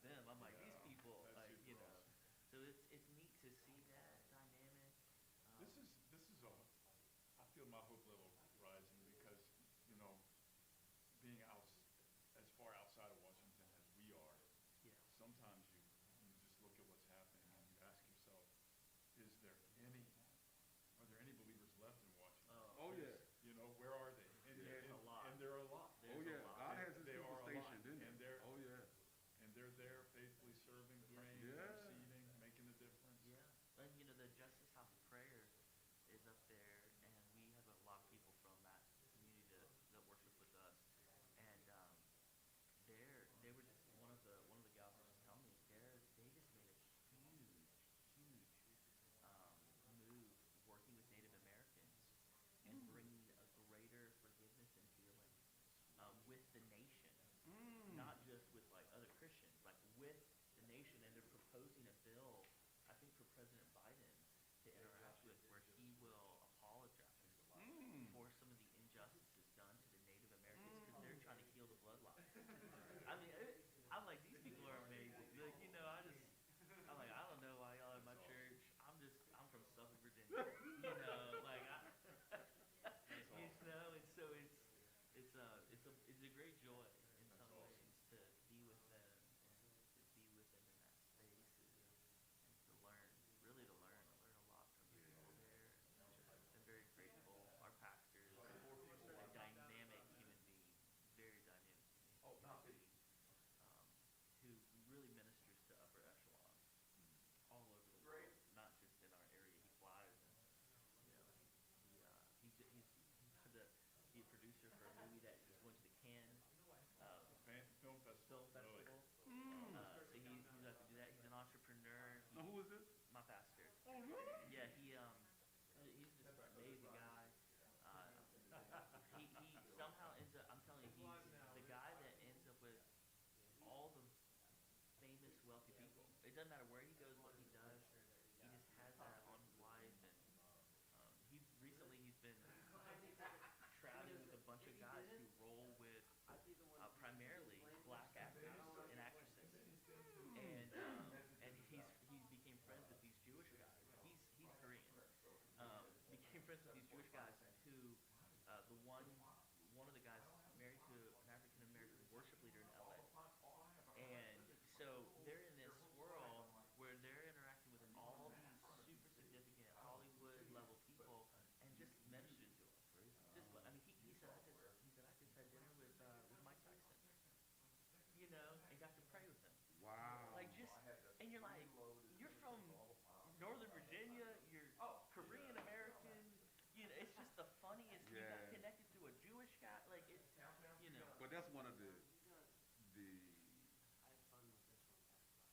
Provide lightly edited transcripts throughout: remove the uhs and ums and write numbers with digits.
them. I'm like, these people, That's like, super awesome. so it's neat to see that dynamic. Um, This is I feel my hope level rising because, you know, being out as far outside of Washington as we are, yeah. sometimes you just look at what's happening and you ask yourself, is there any are there any believers left in Washington? Oh, Oh yeah. You know, where are they? there's a lot. And there are a lot. Oh There's a yeah. lot. God has his They people are a lot, stationed, didn't and he? they're Oh yeah. there faithfully serving, Yeah. praying, Yeah. interceding, making a difference. Yeah. And the Justice House of Prayer is up there, and we have a lot of people from that community that worship with us. And they were just one of the gals was just telling me they just made a huge um, move working with Native Americans and bringing a greater forgiveness and healing with the nation, Mm. not just with like other Christians, like with the nation. And they're proposing a bill, I think, for President Biden to interact with, where he will apologize Mm. for some of the injustices done to the Native Americans because they're trying to heal the bloodline. I mean, I'm like, these people are amazing. Like, I'm like, I don't know why y'all in my That's awesome. church. I'm from Suffolk, Virginia. Like That's awesome. and so it's a great joy in That's some awesome. ways to be with them and to be with them in that space and to learn, really to learn. I learn a lot from the people there. And just been very grateful. Our pastor is a dynamic human being, very dynamic human being, um, who really ministers to upper echelon all over the world, not just in our area. He flies, and he's a producer for a movie that just went to the Cannes Film festival. Film Really? Festival. Mm. So he's got to do that. He's an entrepreneur. Now who is this? My pastor. Oh really? Yeah, he's just an amazing guy. Uh, he somehow ends up. I'm telling you, he's the guy that ends up with all the famous wealthy people. It doesn't matter where he goes, what he does. He just has that on his life, and he's been traveling with a bunch of guys who roll with primarily black actors and actresses, and he became friends with these Jewish guys. He's Korean. Became friends with these Jewish guys who the one of the guys married to an African American worship leader in LA. And so they're in this swirl where they're interacting with all these super significant Hollywood level people and just ministering to them. He said I just had dinner with Mike Tyson, and got to pray with him. Wow. Like just, and you're from Northern Virginia, you're Korean American. It's just the funniest. You got Yeah. connected to a Jewish guy, like it. But that's one of the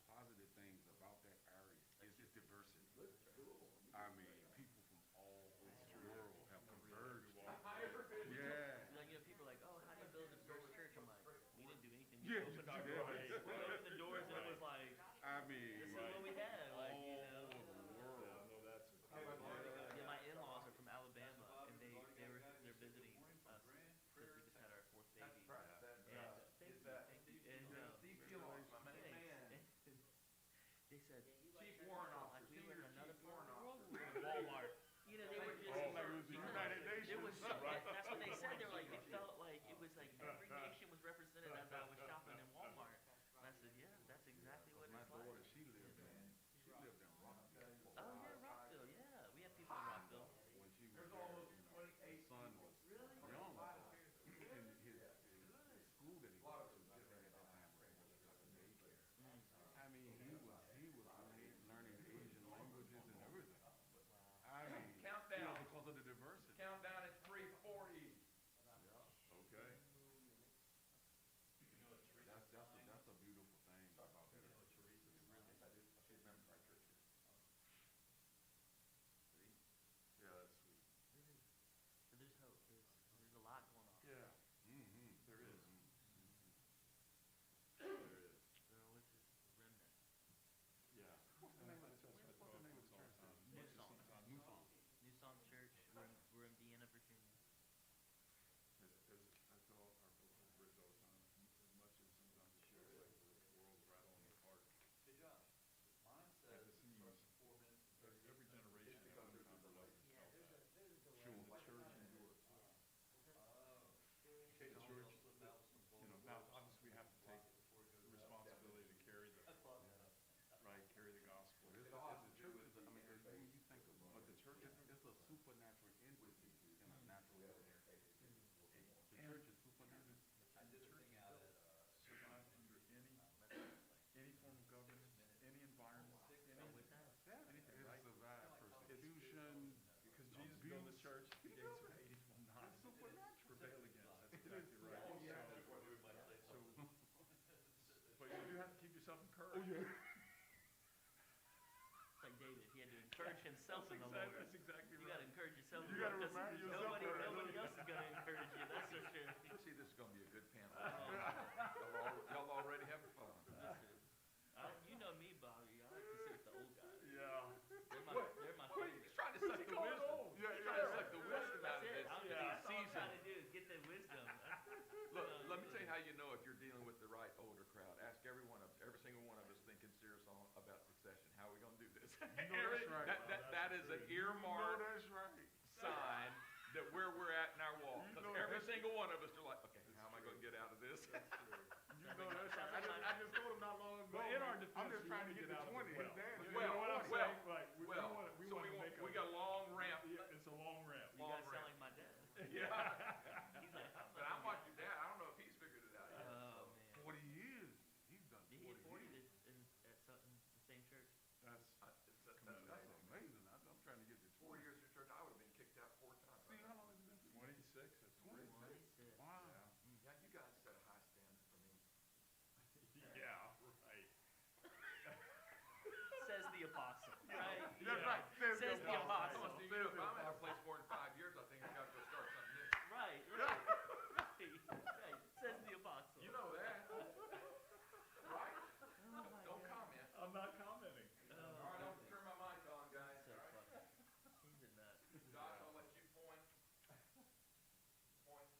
positive things about that area is its diversity. I mean, people from all over the world have converged. Yeah. People are like, oh, how do you build a diverse church? I'm like, we didn't do anything. We Yeah. opened our doors. Yeah. We opened the doors, and it was like, I this is mean, what we had. Like, all over the Yeah, world. no, that's Yeah, my in-laws are from Alabama, and they're visiting us since we just had our fourth baby. And thank you. And thanks. They said, Chief Warrant like Officer, we were in Senior another Chief part of Warrant the world. Officer. We were in Walmart. They were just. Oh, like it was the United It was. Nations. Right. That's what they said. They were like, it felt like it was like every nation was represented as I was shopping in Walmart. And I said, yeah, that's exactly what My it's daughter, like. she lived in Rockville for a Oh while. yeah, Rockville. Yeah, we have people in Rockville. When she was there, her son was young, and his school that he went to just at that time was a daycare. Mm. I mean, he was amazing. church, the gates of Hades will not prevail against. That's exactly right. But you do have to keep yourself encouraged. It's like David, he had to encourage himself in the Lord. That's exactly You right. got to encourage yourself. You gotta because remind yourself nobody, of it. nobody else is going to encourage you. That's for sure. See, this is gonna be a good panel. Oh, Y'all already having fun. listen, you know me, Bobby. I like to sit with the old guys. Yeah. They're my favorite. He's trying to suck the wisdom. Yeah, He's trying to suck the wisdom out That's of it. this. I'm He's all I'm seasoned. trying to do is get the wisdom. Look, let me tell you how you know if you're dealing with the right older crowd. Ask every single one of us thinking serious about succession. How are we gonna do this? that's right. That is an earmark that's right. sign that where we're at in our walk. You 'Cause know every that's- single one of us are like, okay, how am I gonna get out of this? You know that's right. I just told him not long ago. But in our I'm defense, just we trying to wanna get get out to of 20. it. You Well, know what I'm well, saying? Like, we well, wanna so we got a long ramp. Yeah, it's a long ramp. You guys sound like my dad. Yeah. He's like, I'm But not I'm gonna like your dad. I don't know if he's figured it out get- yet. Oh, man. 40 years. He's done Did he 40 hit 40 years. at something, the same church? That's amazing. I'm trying to get to 4 years in church, I would have been kicked out 4 times. See, how long has it been? 26. That's 26. 26. Wow. Yeah, you guys set a high standard for me. Yeah, right. Says the apostle, right? That's right. Says the apostle. So, you know, if I'm at a place more than 5 years, I think I got to go start something new. Right, right, right. Says the apostle. You know that, right? Oh my Don't God. comment. I'm not commenting. Oh, All right, I'll turn my mic on, guys. so funny. He's a nut. Josh, I'll let you point. Point.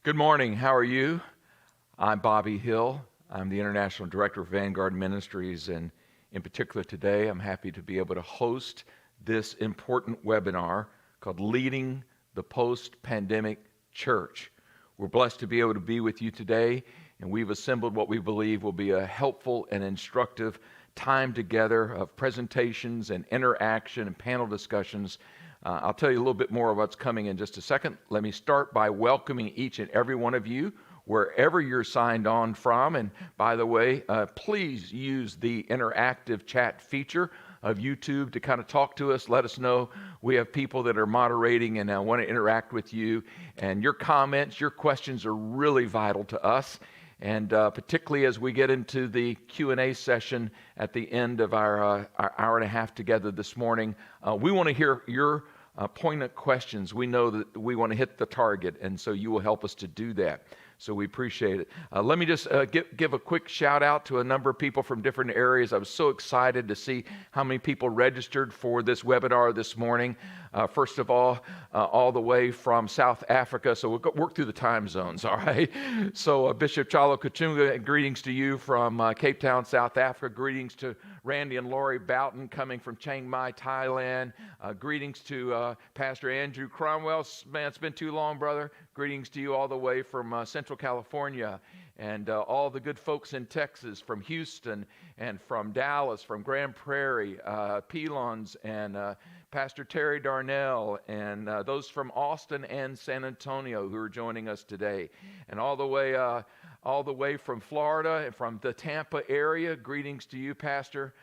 Good morning. How are you? I'm Bobby Hill. I'm the International Director of Vanguard Ministries, and in particular today, I'm happy to be able to host this important webinar called Leading the Post-Pandemic Church. We're blessed to be able to be with you today, and we've assembled what we believe will be a helpful and instructive time together of presentations and interaction and panel discussions. I'll tell you a little bit more of what's coming in just a second. Let me start by welcoming each and every one of you wherever you're signed on from. And by the way, please use the interactive chat feature of YouTube to kind of talk to us. Let us know. We have people that are moderating and want to interact with you. And your comments, your questions are really vital to us. And particularly as we get into the Q&A session at the end of our hour and a half together this morning, we want to hear your poignant questions. We know that we want to hit the target, and so you will help us to do that. So we appreciate it. Let me just give a quick shout out to a number of people from different areas. I was so excited to see how many people registered for this webinar this morning. First of all the way from South Africa. So we'll work through the time zones, all right? So Bishop Chalo Kachunga, greetings to you from Cape Town, South Africa. Greetings to Randy and Laurie Boughton coming from Chiang Mai, Thailand. Greetings to Pastor Andrew Cromwell. Man, it's been too long, brother. Greetings to you all the way from Central California. And all the good folks in Texas, from Houston and from Dallas, from Grand Prairie, Pelons, and Pastor Terry Darnell, and those from Austin and San Antonio who are joining us today, and all the way from Florida and from the Tampa area. Greetings to you, Pastor.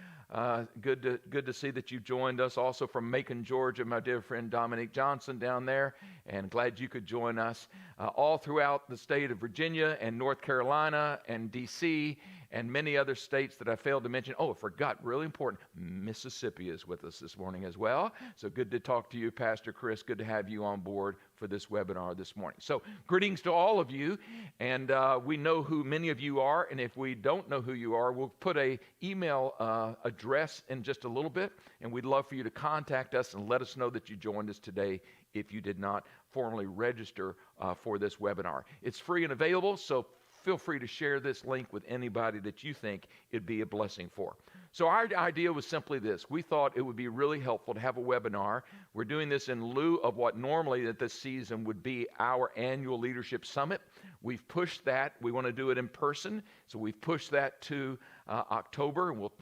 Good to see that you joined us. Also from Macon, Georgia, my dear friend Dominique Johnson down there, and glad you could join us. All throughout the state of Virginia and North Carolina and D.C. and many other states that I failed to mention. Oh, I forgot, really important, Mississippi is with us this morning as well. So good to talk to you, Pastor Chris. Good to have you on board for for this webinar this morning. So greetings to all of you, and we know who many of you are, and if we don't know who you are, we'll put a email address in just a little bit, and we'd love for you to contact us and let us know that you joined us today if you did not formally register for this webinar. It's free and available, so feel free to share this link with anybody that you think it'd be a blessing for. So our idea was simply this. We thought it would be really helpful to have a webinar. We're doing this in lieu of what normally at this season would be our annual leadership summit. We've pushed that. We want to do it in person, so we've pushed that to October, and we'll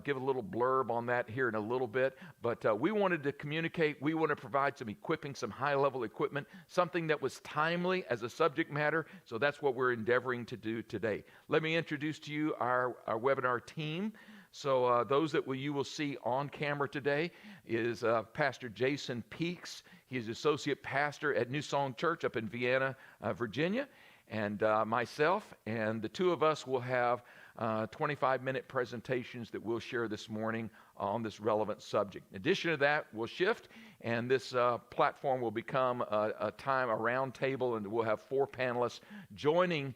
give a little blurb on that here in a little bit. But we wanted to communicate. We want to provide some equipping, some high-level equipment, something that was timely as a subject matter. So that's what we're endeavoring to do today. Let me introduce to you our webinar team. So those that you will see on camera today is Pastor Jason Peaks. He is associate pastor at New Song Church up in Vienna, Virginia, and myself. And the two of us will have 25-minute presentations that we'll share this morning on this relevant subject. In addition to that, we'll shift, and this platform will become a round table, and we'll have 4 panelists joining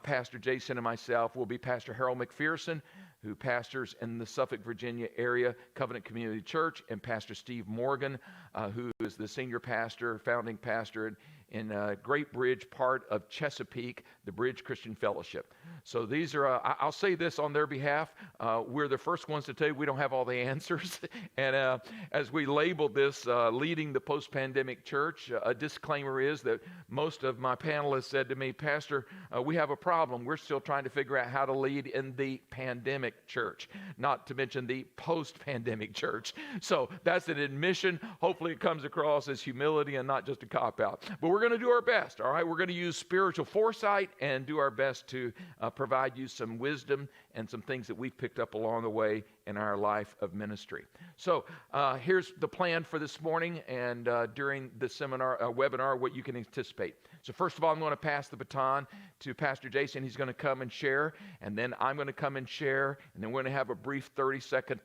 Pastor Jason and myself. Will be Pastor Harold McPherson, who pastors in the Suffolk, Virginia area Covenant Community Church, and Pastor Steve Morgan, who is the senior pastor, founding pastor in Great Bridge, part of Chesapeake, the Bridge Christian Fellowship. So these are, I'll say this on their behalf, we're the first ones to tell you we don't have all the answers. And as we labeled this, Leading the Post-Pandemic Church, a disclaimer is that most of my panelists said to me, Pastor, we have a problem. We're still trying to figure out how to lead in the pandemic church, not to mention the post-pandemic church. So that's an admission. Hopefully it comes across as humility and not just a cop-out. But we're going to do our best, all right? We're going to use spiritual foresight and do our best to provide you some wisdom and some things that we've picked up along the way in our life of ministry. So here's the plan for this morning and during the webinar, what you can anticipate. So first of all, I'm going to pass the baton to Pastor Jason. He's going to come and share, and then I'm going to come and share, and then we're going to have a brief 30-second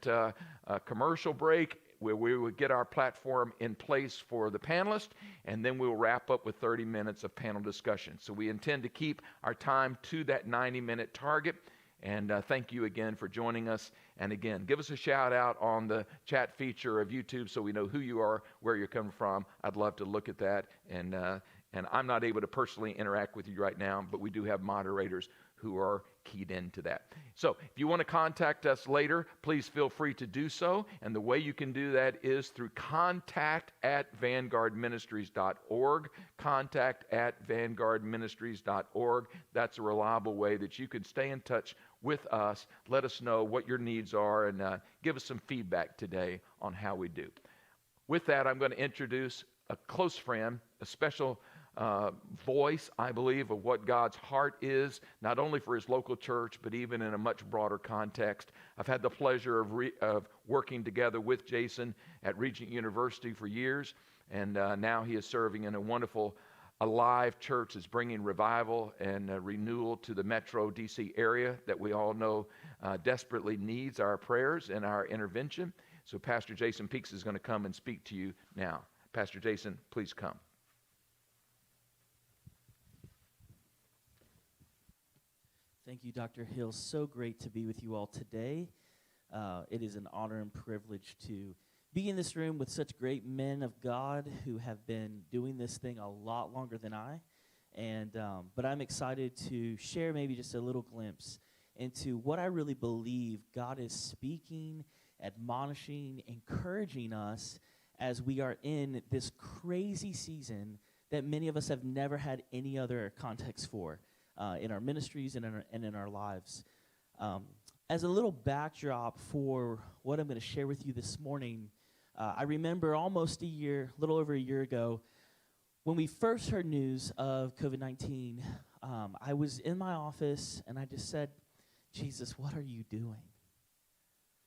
commercial break where we will get our platform in place for the panelists, and then we'll wrap up with 30 minutes of panel discussion. So we intend to keep our time to that 90-minute target. And thank you again for joining us. And again, give us a shout out on the chat feature of YouTube so we know who you are, where you're coming from. I'd love to look at that. And I'm not able to personally interact with you right now, but we do have moderators who are keyed into that. So if you want to contact us later, please feel free to do so. And the way you can do that is through contact@vanguardministries.org. Contact@vanguardministries.org. That's a reliable way that you can stay in touch with us. Let us know what your needs are and give us some feedback today on how we do. With that, I'm going to introduce a close friend, a special voice, I believe, of what God's heart is, not only for his local church, but even in a much broader context. I've had the pleasure of working together with Jason at Regent University for years, and now he is serving in a wonderful, alive church that's bringing revival and renewal to the metro D.C. area that we all know desperately needs our prayers and our intervention. So Pastor Jason Peaks is going to come and speak to you now. Pastor Jason, please come. Thank you, Dr. Hill. So great to be with you all today. It is an honor and privilege to be in this room with such great men of God who have been doing this thing a lot longer than I. But I'm excited to share maybe just a little glimpse into what I really believe God is speaking, admonishing, encouraging us as we are in this crazy season that many of us have never had any other context for. In our ministries and in our lives. As a little backdrop for what I'm going to share with you this morning, I remember almost a little over a year ago, when we first heard news of COVID-19, I was in my office and I just said, Jesus, what are you doing?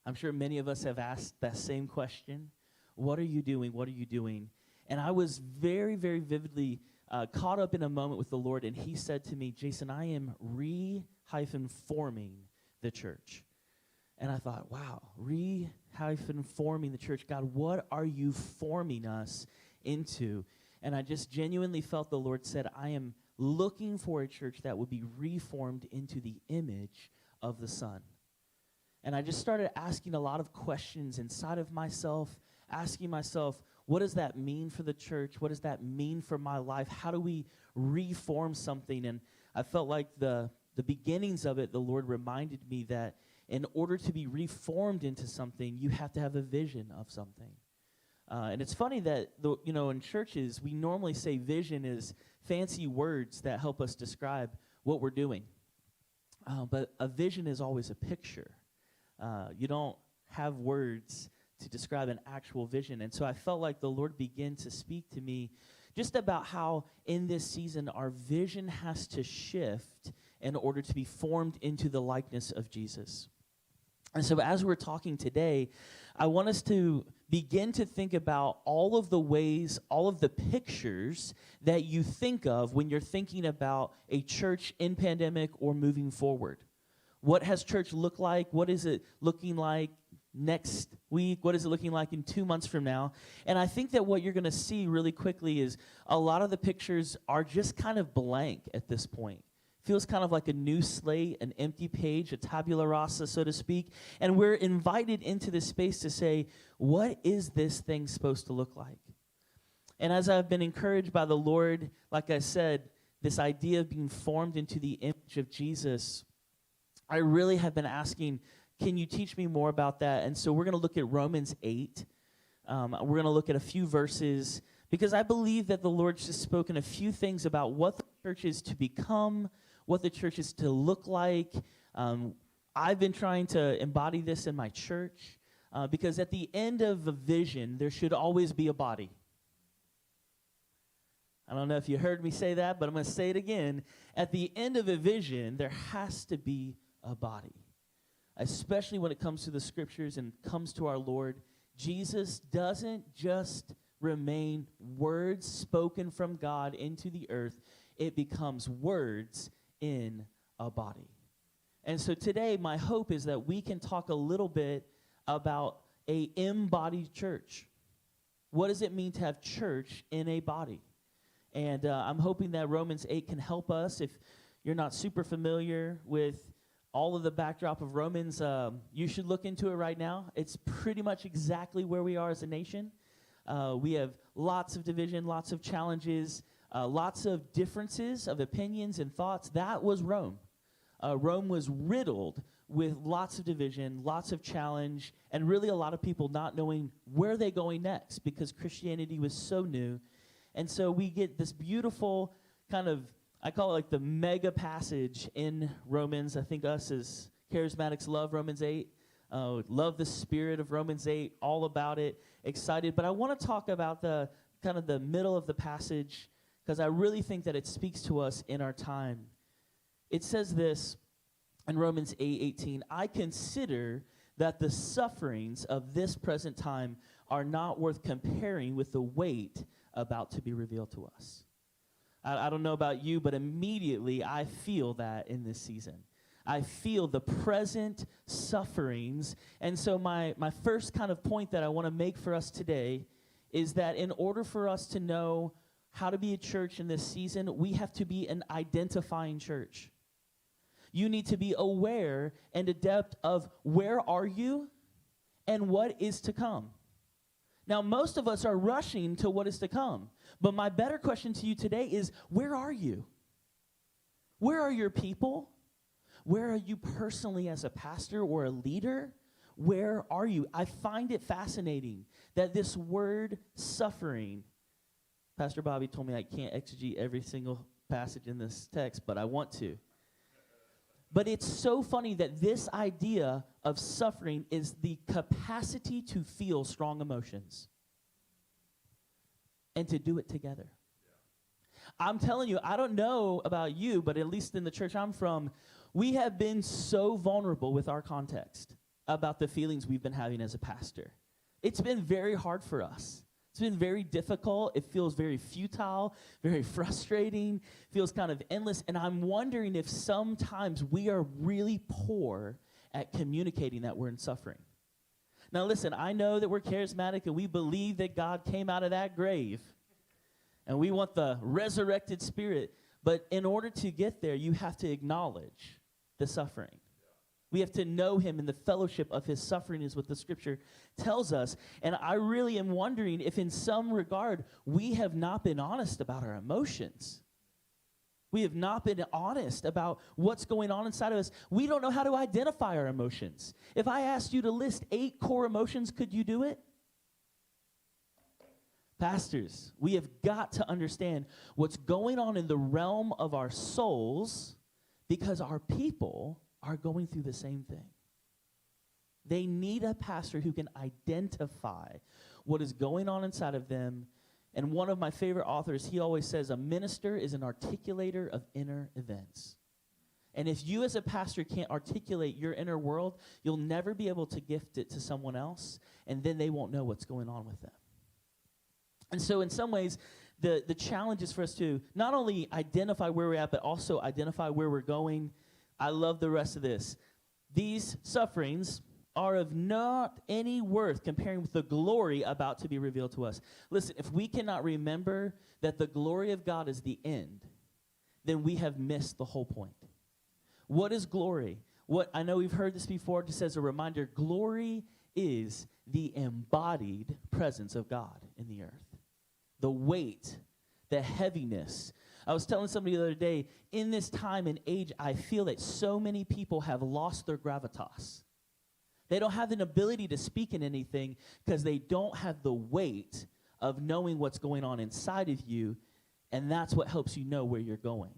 I'm sure many of us have asked that same question. What are you doing? What are you doing? And I was very, very vividly caught up in a moment with the Lord, and he said to me, Jason, I am re-forming the church. And I thought, wow, re-forming the church. God, what are you forming us into? And I just genuinely felt the Lord said, I am looking for a church that would be reformed into the image of the Son. And I just started asking a lot of questions inside of myself, asking myself, what does that mean for the church? What does that mean for my life? How do we reform something? And I felt like the beginnings of it, the Lord reminded me that in order to be reformed into something, you have to have a vision of something. And it's funny that, in churches, we normally say vision is fancy words that help us describe what we're doing. But a vision is always a picture. You don't have words to describe an actual vision. And so I felt like the Lord began to speak to me just about how in this season our vision has to shift in order to be formed into the likeness of Jesus. And so as we're talking today, I want us to begin to think about all of the ways, all of the pictures that you think of when you're thinking about a church in pandemic or moving forward. What has church looked like? What is it looking like next week? What is it looking like in 2 months from now? And I think that what you're going to see really quickly is a lot of the pictures are just kind of blank at this point. Feels kind of like a new slate, an empty page, a tabula rasa, so to speak. And we're invited into this space to say, what is this thing supposed to look like? And as I've been encouraged by the Lord, like I said, this idea of being formed into the image of Jesus, I really have been asking, can you teach me more about that? And so we're going to look at Romans 8. We're going to look at a few verses, because I believe that the Lord's just spoken a few things about what the church is to become, what the church is to look like. I've been trying to embody this in my church, because at the end of a vision, there should always be a body. I don't know if you heard me say that, but I'm going to say it again. At the end of a vision, there has to be a body, especially when it comes to the scriptures and comes to our Lord. Jesus doesn't just remain words spoken from God into the earth. It becomes words in a body. And so today, my hope is that we can talk a little bit about a embodied church. What does it mean to have church in a body? And I'm hoping that Romans 8 can help us. If you're not super familiar with all of the backdrop of Romans, you should look into it right now. It's pretty much exactly where we are as a nation. We have lots of division, lots of challenges, lots of differences of opinions and thoughts. That was Rome. Rome was riddled with lots of division, lots of challenge, and really a lot of people not knowing where they're going next because Christianity was so new. And so we get this beautiful kind of, I call it like the mega passage in Romans. I think us as charismatics love Romans 8. Love the spirit of Romans 8, all about it, excited. But I want to talk about the kind of the middle of the passage because I really think that it speaks to us in our time. It says this in Romans 8:18, I consider that the sufferings of this present time are not worth comparing with the weight about to be revealed to us. I don't know about you, but immediately I feel that in this season. I feel the present sufferings. And so my first kind of point that I want to make for us today is that in order for us to know how to be a church in this season, we have to be an identifying church. You need to be aware and adept of where are you and what is to come. Now, most of us are rushing to what is to come. But my better question to you today is, where are you? Where are your people? Where are you personally as a pastor or a leader? Where are you? I find it fascinating that this word suffering, Pastor Bobby told me I can't exegete every single passage in this text, but I want to. But it's so funny that this idea of suffering is the capacity to feel strong emotions and to do it together. I'm telling you, I don't know about you, but at least in the church I'm from, we have been so vulnerable with our context about the feelings we've been having as a pastor. It's been very hard for us. It's been very difficult. It feels very futile, very frustrating, feels kind of endless. And I'm wondering if sometimes we are really poor at communicating that we're in suffering. Now listen, I know that we're charismatic and we believe that God came out of that grave. And we want the resurrected Spirit. But in order to get there, you have to acknowledge the suffering. We have to know him, and the fellowship of his suffering is what the scripture tells us. And I really am wondering if in some regard we have not been honest about our emotions. We have not been honest about what's going on inside of us. We don't know how to identify our emotions. If I asked you to list 8 core emotions, could you do it? Pastors, we have got to understand what's going on in the realm of our souls, because our people are going through the same thing. They need a pastor who can identify what is going on inside of them. And one of my favorite authors, he always says, a minister is an articulator of inner events. And if you as a pastor can't articulate your inner world, you'll never be able to gift it to someone else, and then they won't know what's going on with them. And so in some ways, the challenge is for us to not only identify where we're at, but also identify where we're going. I love the rest of this. These sufferings are of not any worth comparing with the glory about to be revealed to us. Listen, if we cannot remember that the glory of God is the end, then we have missed the whole point. What is glory? What I know we've heard this before, just as a reminder, glory is the embodied presence of God in the earth. The weight, the heaviness. I was telling somebody the other day, in this time and age, I feel that so many people have lost their gravitas. They don't have an ability to speak in anything because they don't have the weight of knowing what's going on inside of you, and that's what helps you know where you're going.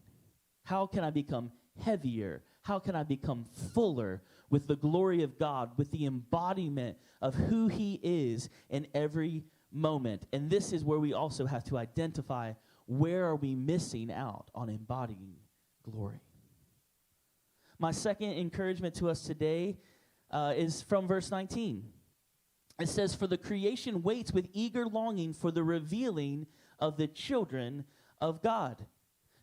How can I become heavier? How can I become fuller with the glory of God, with the embodiment of who he is in every moment? And this is where we also have to identify, where are we missing out on embodying glory? My second encouragement to us today is from verse 19. It says, "For the creation waits with eager longing for the revealing of the children of God."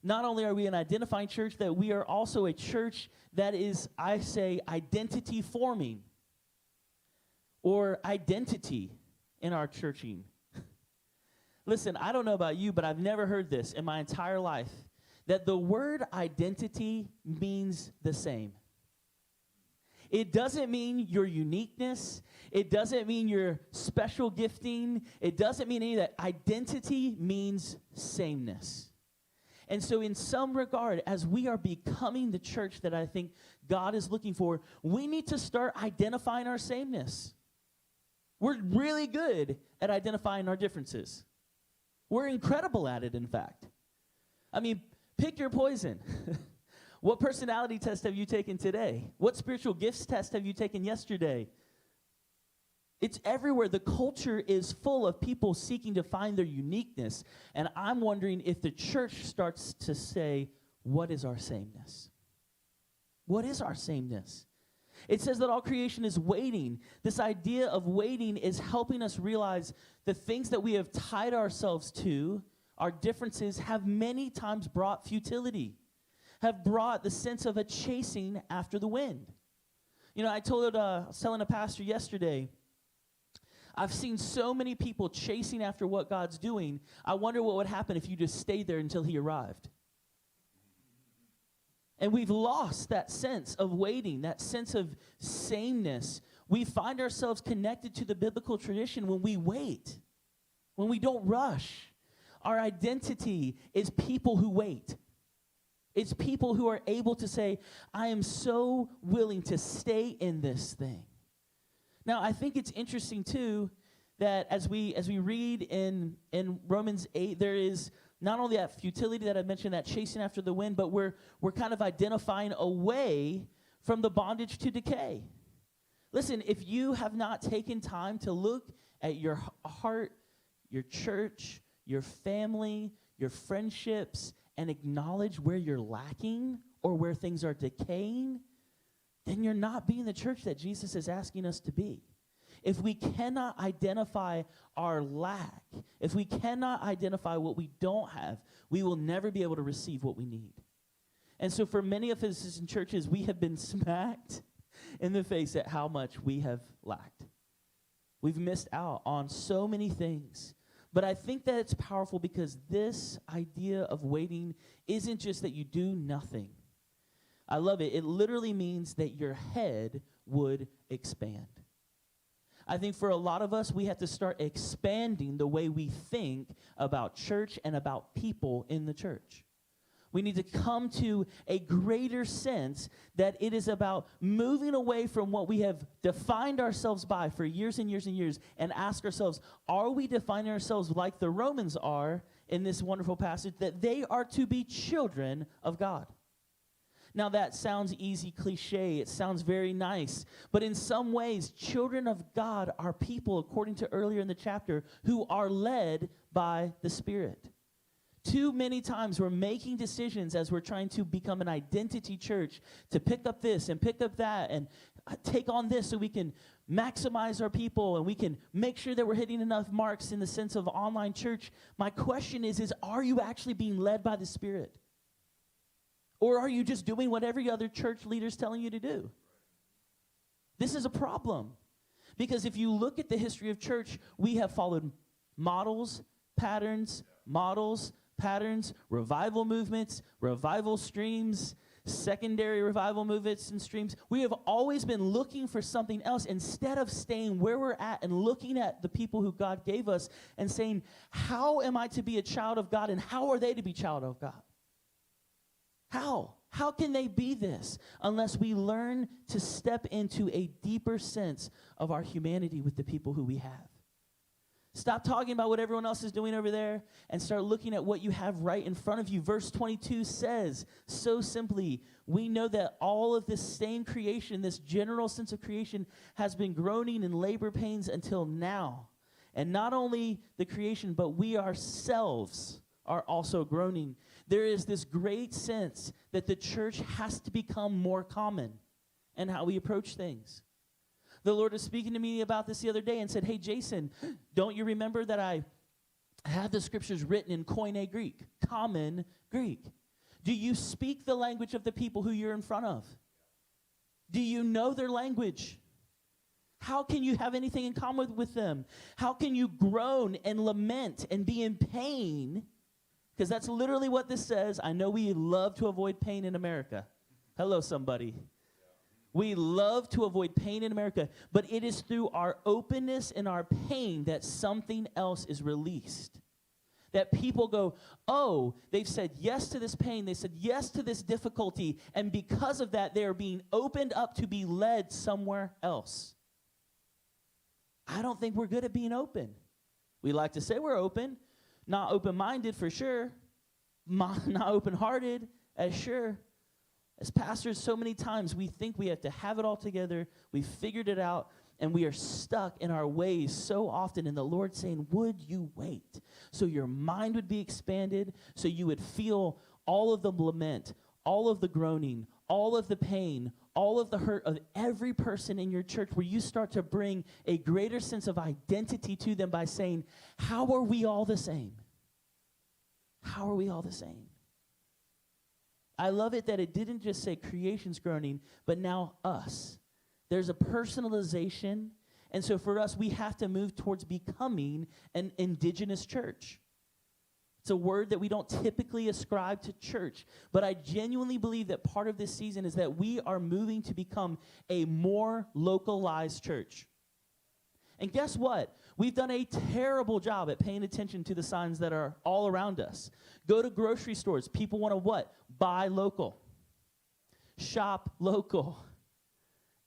Not only are we an identifying church, that we are also a church that is, I say, identity forming, or identity in our churching. Listen, I don't know about you, but I've never heard this in my entire life, that the word identity means the same. It doesn't mean your uniqueness. It doesn't mean your special gifting. It doesn't mean any of that. Identity means sameness. And so in some regard, as we are becoming the church that I think God is looking for, we need to start identifying our sameness. We're really good at identifying our differences. We're incredible at it, in fact. I mean, pick your poison. What personality test have you taken today? What spiritual gifts test have you taken yesterday? It's everywhere. The culture is full of people seeking to find their uniqueness. And I'm wondering if the church starts to say, what is our sameness? What is our sameness? It says that all creation is waiting. This idea of waiting is helping us realize the things that we have tied ourselves to, our differences, have many times brought futility, have brought the sense of a chasing after the wind. You know, I was telling a pastor yesterday, I've seen so many people chasing after what God's doing. I wonder what would happen if you just stayed there until he arrived. And we've lost that sense of waiting, that sense of sameness. We find ourselves connected to the biblical tradition when we wait, when we don't rush. Our identity is people who wait. It's people who are able to say, I am so willing to stay in this thing. Now, I think it's interesting, too, that as we read in Romans 8, there is not only that futility that I mentioned, that chasing after the wind, but we're kind of identifying away from the bondage to decay. Listen, if you have not taken time to look at your heart, your church, your family, your friendships, and acknowledge where you're lacking or where things are decaying, then you're not being the church that Jesus is asking us to be. If we cannot identify our lack, if we cannot identify what we don't have, we will never be able to receive what we need. And so for many of us in churches, we have been smacked in the face at how much we have lacked. We've missed out on so many things. But I think that it's powerful because this idea of waiting isn't just that you do nothing. I love it. It literally means that your head would expand. I think for a lot of us, we have to start expanding the way we think about church and about people in the church. We need to come to a greater sense that it is about moving away from what we have defined ourselves by for years and years and years and ask ourselves, are we defining ourselves like the Romans are in this wonderful passage, that they are to be children of God? Now that sounds easy, cliche. It sounds very nice. But in some ways, children of God are people, according to earlier in the chapter, who are led by the Spirit. Too many times we're making decisions as we're trying to become an identity church to pick up this and pick up that and take on this so we can maximize our people and we can make sure that we're hitting enough marks in the sense of online church. My question is are you actually being led by the Spirit? Or are you just doing what every other church leader is telling you to do? This is a problem. Because if you look at the history of church, we have followed models, patterns, revival movements, revival streams, secondary revival movements and streams. We have always been looking for something else instead of staying where we're at and looking at the people who God gave us and saying, how am I to be a child of God and how are they to be child of God? How? How can they be this unless we learn to step into a deeper sense of our humanity with the people who we have? Stop talking about what everyone else is doing over there and start looking at what you have right in front of you. Verse 22 says, so simply, we know that all of this same creation, this general sense of creation, has been groaning in labor pains until now. And not only the creation, but we ourselves are also groaning. There is this great sense that the church has to become more common in how we approach things. The Lord was speaking to me about this the other day and said, hey, Jason, don't you remember that I have the scriptures written in Koine Greek, common Greek? Do you speak the language of the people who you're in front of? Do you know their language? How can you have anything in common with them? How can you groan and lament and be in pain? Because that's literally what this says. I know we love to avoid pain in America. Hello, somebody. We love to avoid pain in America, but it is through our openness and our pain that something else is released. That people go, oh, they've said yes to this pain. They said yes to this difficulty. And because of that, they are being opened up to be led somewhere else. I don't think we're good at being open. We like to say we're open. Not open-minded for sure. Not open-hearted as sure. As pastors, so many times we think we have to have it all together. We've figured it out, and we are stuck in our ways so often. And the Lord's saying, would you wait? So your mind would be expanded, so you would feel all of the lament, all of the groaning, all of the pain, all of the hurt of every person in your church, where you start to bring a greater sense of identity to them by saying, how are we all the same? How are we all the same? I love it that it didn't just say creation's groaning, but now us. There's a personalization. And so for us, we have to move towards becoming an indigenous church. It's a word that we don't typically ascribe to church, but I genuinely believe that part of this season is that we are moving to become a more localized church. And guess what? We've done a terrible job at paying attention to the signs that are all around us. Go to grocery stores. People want to what? Buy local. Shop local.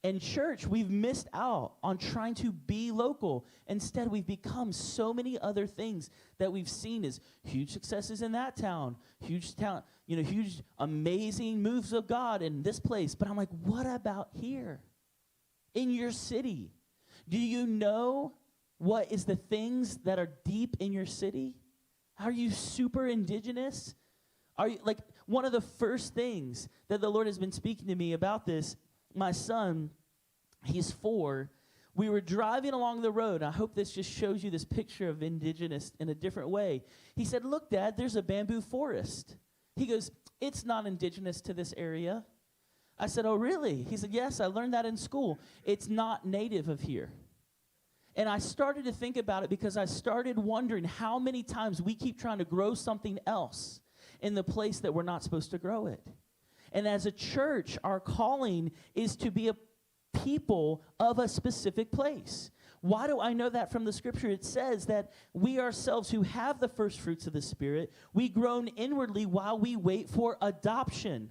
And church, we've missed out on trying to be local. Instead, we've become so many other things that we've seen as huge successes in that town, huge amazing moves of God in this place. But I'm like, what about here? In your city? Do you know what is the things that are deep in your city? Are you super indigenous? Are you, like, one of the first things that the Lord has been speaking to me about this, my son, he's 4. We were driving along the road. I hope this just shows you this picture of indigenous in a different way. He said, look, Dad, there's a bamboo forest. He goes, it's not indigenous to this area. I said, oh, really? He said, yes, I learned that in school. It's not native of here. And I started to think about it because I started wondering how many times we keep trying to grow something else in the place that we're not supposed to grow it. And as a church, our calling is to be a people of a specific place. Why do I know that from the scripture? It says that we ourselves who have the first fruits of the Spirit, we groan inwardly while we wait for adoption.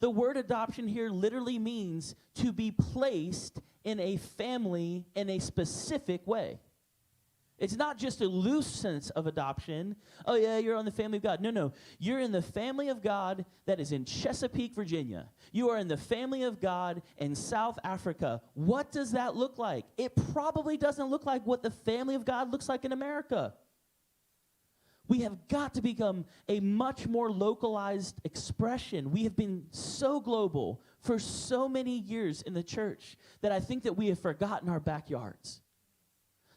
The word adoption here literally means to be placed in a family in a specific way. It's not just a loose sense of adoption. Oh, yeah, you're on the family of God. No. You're in the family of God that is in Chesapeake, Virginia. You are in the family of God in South Africa. What does that look like? It probably doesn't look like what the family of God looks like in America. We have got to become a much more localized expression. We have been so global for so many years in the church that I think that we have forgotten our backyards.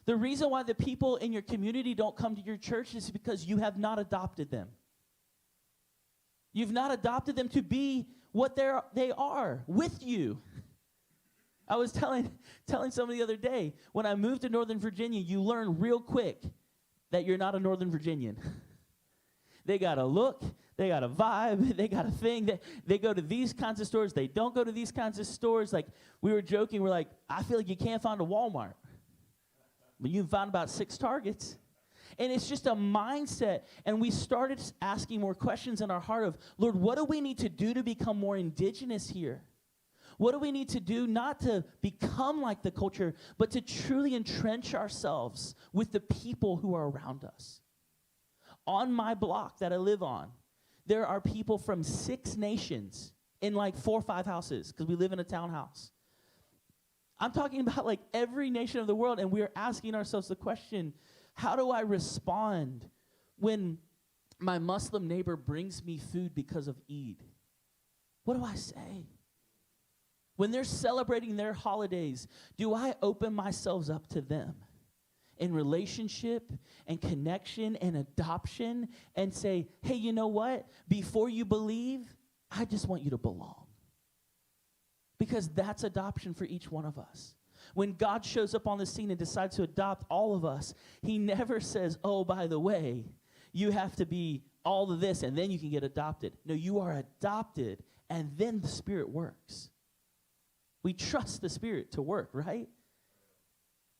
The reason why the people in your community don't come to your church is because you have not adopted them. You've not adopted them to be what they are with you. I was telling somebody the other day, when I moved to Northern Virginia, you learn real quick that you're not a Northern Virginian. They got a look, they got a vibe, they got a thing. They go to these kinds of stores, they don't go to these kinds of stores. Like, we were joking, we're like, I feel like you can't find a Walmart. But you found about 6 Targets. And it's just a mindset. And we started asking more questions in our heart of, Lord, what do we need to do to become more indigenous here? What do we need to do not to become like the culture, but to truly entrench ourselves with the people who are around us? On my block that I live on, there are people from 6 nations in like 4 or 5 houses because we live in a townhouse. I'm talking about like every nation of the world, and we are asking ourselves the question, how do I respond when my Muslim neighbor brings me food because of Eid? What do I say? When they're celebrating their holidays, do I open myself up to them in relationship and connection and adoption and say, hey, you know what? Before you believe, I just want you to belong. Because that's adoption for each one of us. When God shows up on the scene and decides to adopt all of us, he never says, oh, by the way, you have to be all of this and then you can get adopted. No, you are adopted and then the Spirit works. We trust the Spirit to work, right?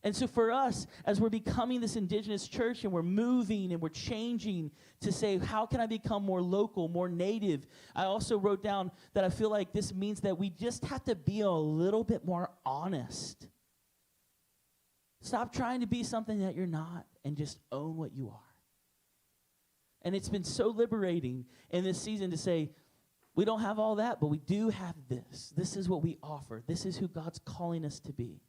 And so for us, as we're becoming this indigenous church and we're moving and we're changing to say, how can I become more local, more native? I also wrote down that I feel like this means that we just have to be a little bit more honest. Stop trying to be something that you're not and just own what you are. And it's been so liberating in this season to say, we don't have all that, but we do have this. This is what we offer. This is who God's calling us to be.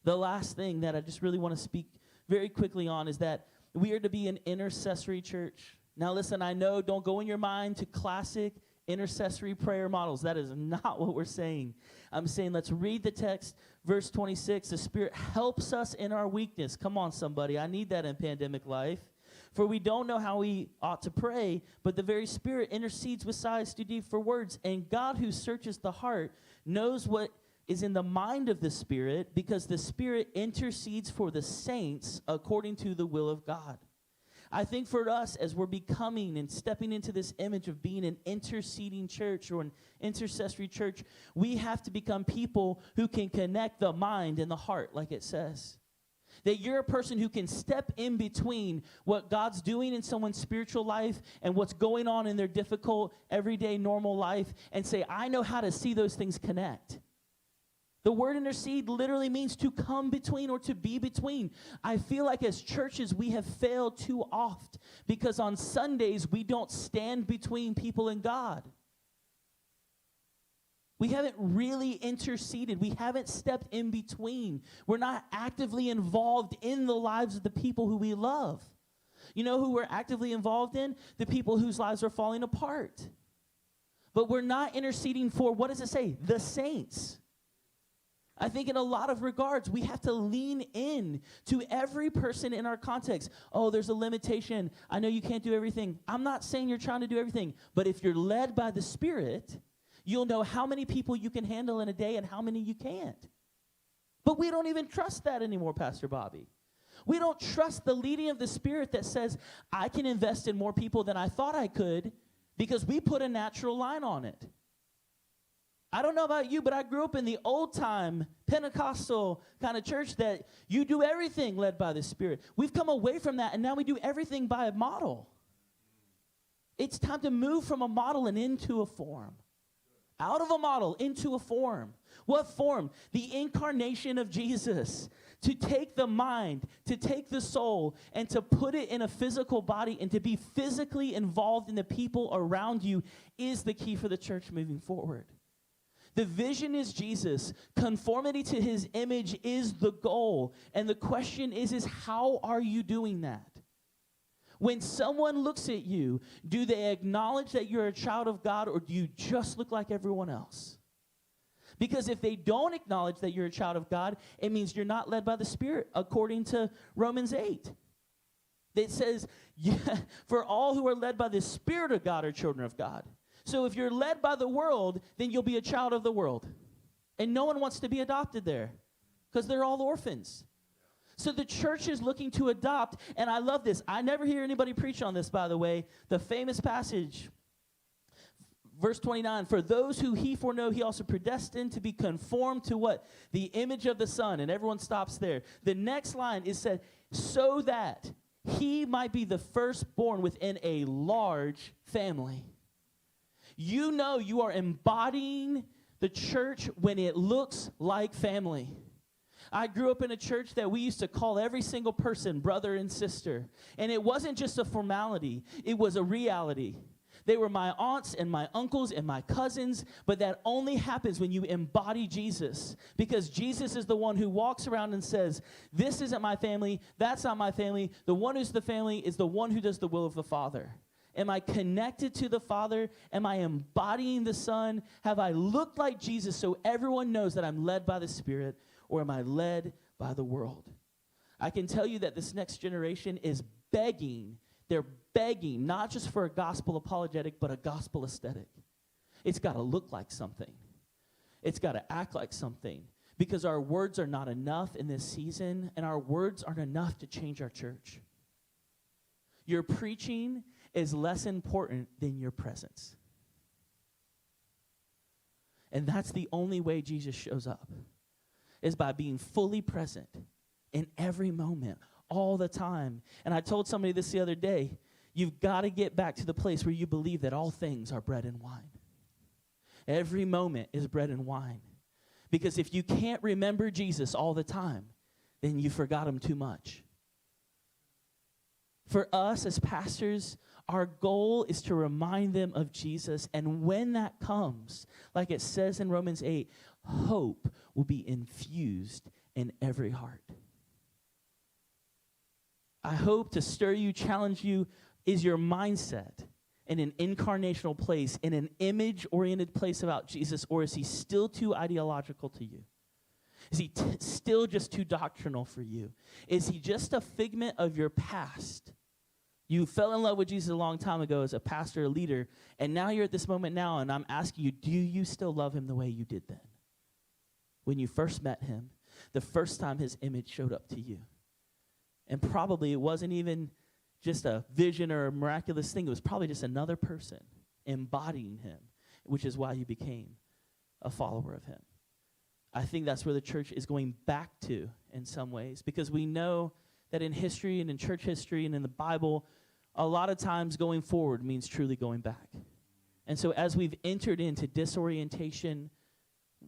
The last thing that I just really want to speak very quickly on is that we are to be an intercessory church. Now listen, I know, don't go in your mind to classic intercessory prayer models. That is not what we're saying. I'm saying let's read the text, verse 26. The Spirit helps us in our weakness. Come on, somebody. I need that in pandemic life. For we don't know how we ought to pray, but the very Spirit intercedes with sighs too deep for words. And God, who searches the heart, knows what is in the mind of the Spirit, because the Spirit intercedes for the saints according to the will of God. I think for us, as we're becoming and stepping into this image of being an interceding church or an intercessory church, we have to become people who can connect the mind and the heart, like it says. That you're a person who can step in between what God's doing in someone's spiritual life and what's going on in their difficult, everyday, normal life and say, I know how to see those things connect. The word intercede literally means to come between or to be between. I feel like as churches we have failed too oft because on Sundays we don't stand between people and God. We haven't really interceded. We haven't stepped in between. We're not actively involved in the lives of the people who we love. You know who we're actively involved in? The people whose lives are falling apart. But we're not interceding for, what does it say? The saints. I think in a lot of regards, we have to lean in to every person in our context. Oh, there's a limitation. I know you can't do everything. I'm not saying you're trying to do everything. But if you're led by the Spirit, you'll know how many people you can handle in a day and how many you can't. But we don't even trust that anymore, Pastor Bobby. We don't trust the leading of the Spirit that says, I can invest in more people than I thought I could because we put a natural line on it. I don't know about you, but I grew up in the old-time Pentecostal kind of church that you do everything led by the Spirit. We've come away from that, and now we do everything by a model. It's time to move from a model and into a form. Out of a model into a form. What form? The incarnation of Jesus. To take the mind, to take the soul, and to put it in a physical body and to be physically involved in the people around you is the key for the church moving forward. The vision is Jesus. Conformity to his image is the goal. And the question is how are you doing that? When someone looks at you, do they acknowledge that you're a child of God, or do you just look like everyone else? Because if they don't acknowledge that you're a child of God, it means you're not led by the Spirit, according to Romans 8. It says, for all who are led by the Spirit of God are children of God. So if you're led by the world, then you'll be a child of the world. And no one wants to be adopted there because they're all orphans. So the church is looking to adopt, and I love this. I never hear anybody preach on this, by the way. The famous passage, verse 29, for those who he foreknow, he also predestined to be conformed to what? The image of the Son. And everyone stops there. The next line is said, so that he might be the firstborn within a large family. You know you are embodying the church when it looks like family. I grew up in a church that we used to call every single person brother and sister. And it wasn't just a formality. It was a reality. They were my aunts and my uncles and my cousins, but that only happens when you embody Jesus. Because Jesus is the one who walks around and says, this isn't my family, that's not my family. The one who's the family is the one who does the will of the Father. Am I connected to the Father? Am I embodying the Son? Have I looked like Jesus so everyone knows that I'm led by the Spirit? Or am I led by the world? I can tell you that this next generation is begging. They're begging, not just for a gospel apologetic, but a gospel aesthetic. It's got to look like something. It's got to act like something. Because our words are not enough in this season, and our words aren't enough to change our church. Your preaching is less important than your presence. And that's the only way Jesus shows up, is by being fully present in every moment, all the time. And I told somebody this the other day, you've got to get back to the place where you believe that all things are bread and wine. Every moment is bread and wine. Because if you can't remember Jesus all the time, then you forgot him too much. For us as pastors, our goal is to remind them of Jesus. And when that comes, like it says in Romans 8, hope will be infused in every heart. I hope to stir you, challenge you, is your mindset in an incarnational place, in an image-oriented place about Jesus, or is he still too ideological to you? Is he still just too doctrinal for you? Is he just a figment of your past? You fell in love with Jesus a long time ago as a pastor, a leader, and now you're at this moment now, and I'm asking you, do you still love him the way you did then? When you first met him, the first time his image showed up to you. And probably it wasn't even just a vision or a miraculous thing. It was probably just another person embodying him, which is why you became a follower of him. I think that's where the church is going back to in some ways, because we know that in history and in church history and in the Bible, a lot of times going forward means truly going back. And so as we've entered into disorientation,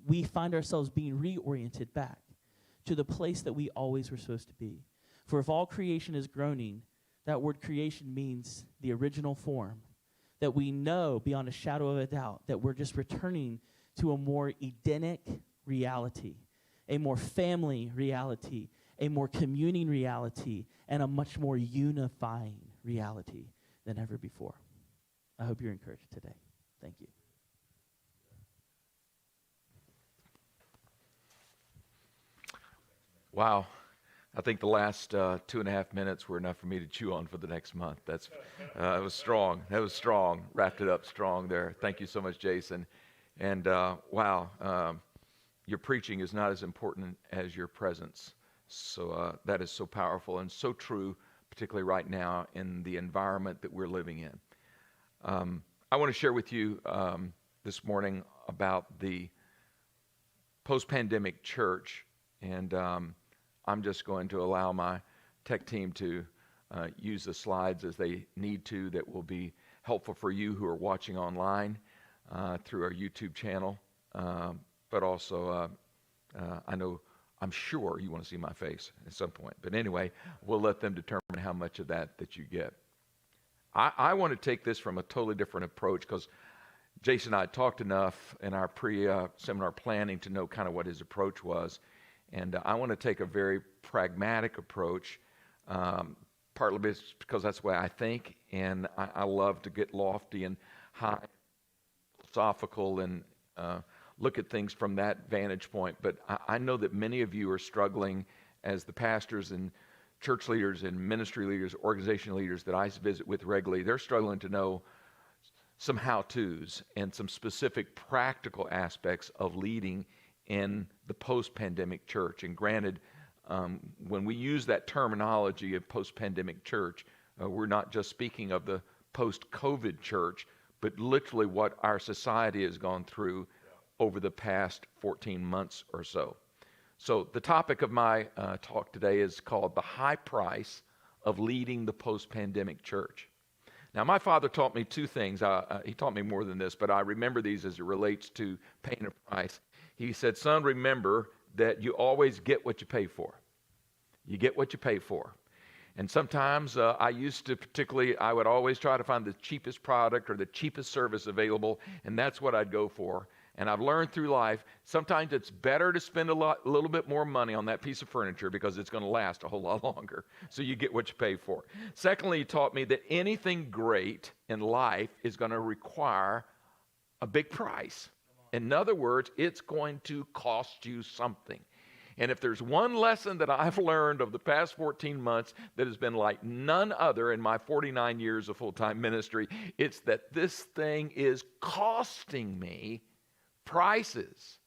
we find ourselves being reoriented back to the place that we always were supposed to be. For if all creation is groaning, that word creation means the original form, that we know beyond a shadow of a doubt that we're just returning to a more Edenic reality, a more family reality, a more communing reality, and a much more unifying reality than ever before. I hope you're encouraged today. Thank you. Wow. I think the last 2.5 minutes were enough for me to chew on for the next month. It was strong. That was strong. Wrapped it up strong there. Thank you so much, Jason. And wow, your preaching is not as important as your presence. So that is so powerful and so true, particularly right now in the environment that we're living in. I want to share with you this morning about the post-pandemic church, and I'm just going to allow my tech team to use the slides as they need to that will be helpful for you who are watching online through our YouTube channel, but also I'm sure you want to see my face at some point. But anyway, we'll let them determine how much of that you get. I want to take this from a totally different approach because Jason and I talked enough in our pre-seminar planning to know kind of what his approach was. And I want to take a very pragmatic approach, partly because that's the way I think, and I love to get lofty and high, philosophical, and look at things from that vantage point. But I know that many of you are struggling as the pastors and church leaders and ministry leaders, organization leaders that I visit with regularly. They're struggling to know some how-tos and some specific practical aspects of leading in the post-pandemic church. And granted, when we use that terminology of post-pandemic church, we're not just speaking of the post-COVID church, but literally what our society has gone through over the past 14 months or so. So the topic of my talk today is called The High Price of Leading the Post-Pandemic Church. Now, my father taught me two things. He taught me more than this, but I remember these as it relates to paying a price. He said, son, remember that you always get what you pay for. You get what you pay for. And sometimes I would always try to find the cheapest product or the cheapest service available, and that's what I'd go for. And I've learned through life, sometimes it's better to spend a little bit more money on that piece of furniture because it's going to last a whole lot longer. So you get what you pay for. Secondly, he taught me that anything great in life is going to require a big price. In other words, it's going to cost you something. And if there's one lesson that I've learned of the past 14 months that has been like none other in my 49 years of full-time ministry, it's that this thing is costing me prices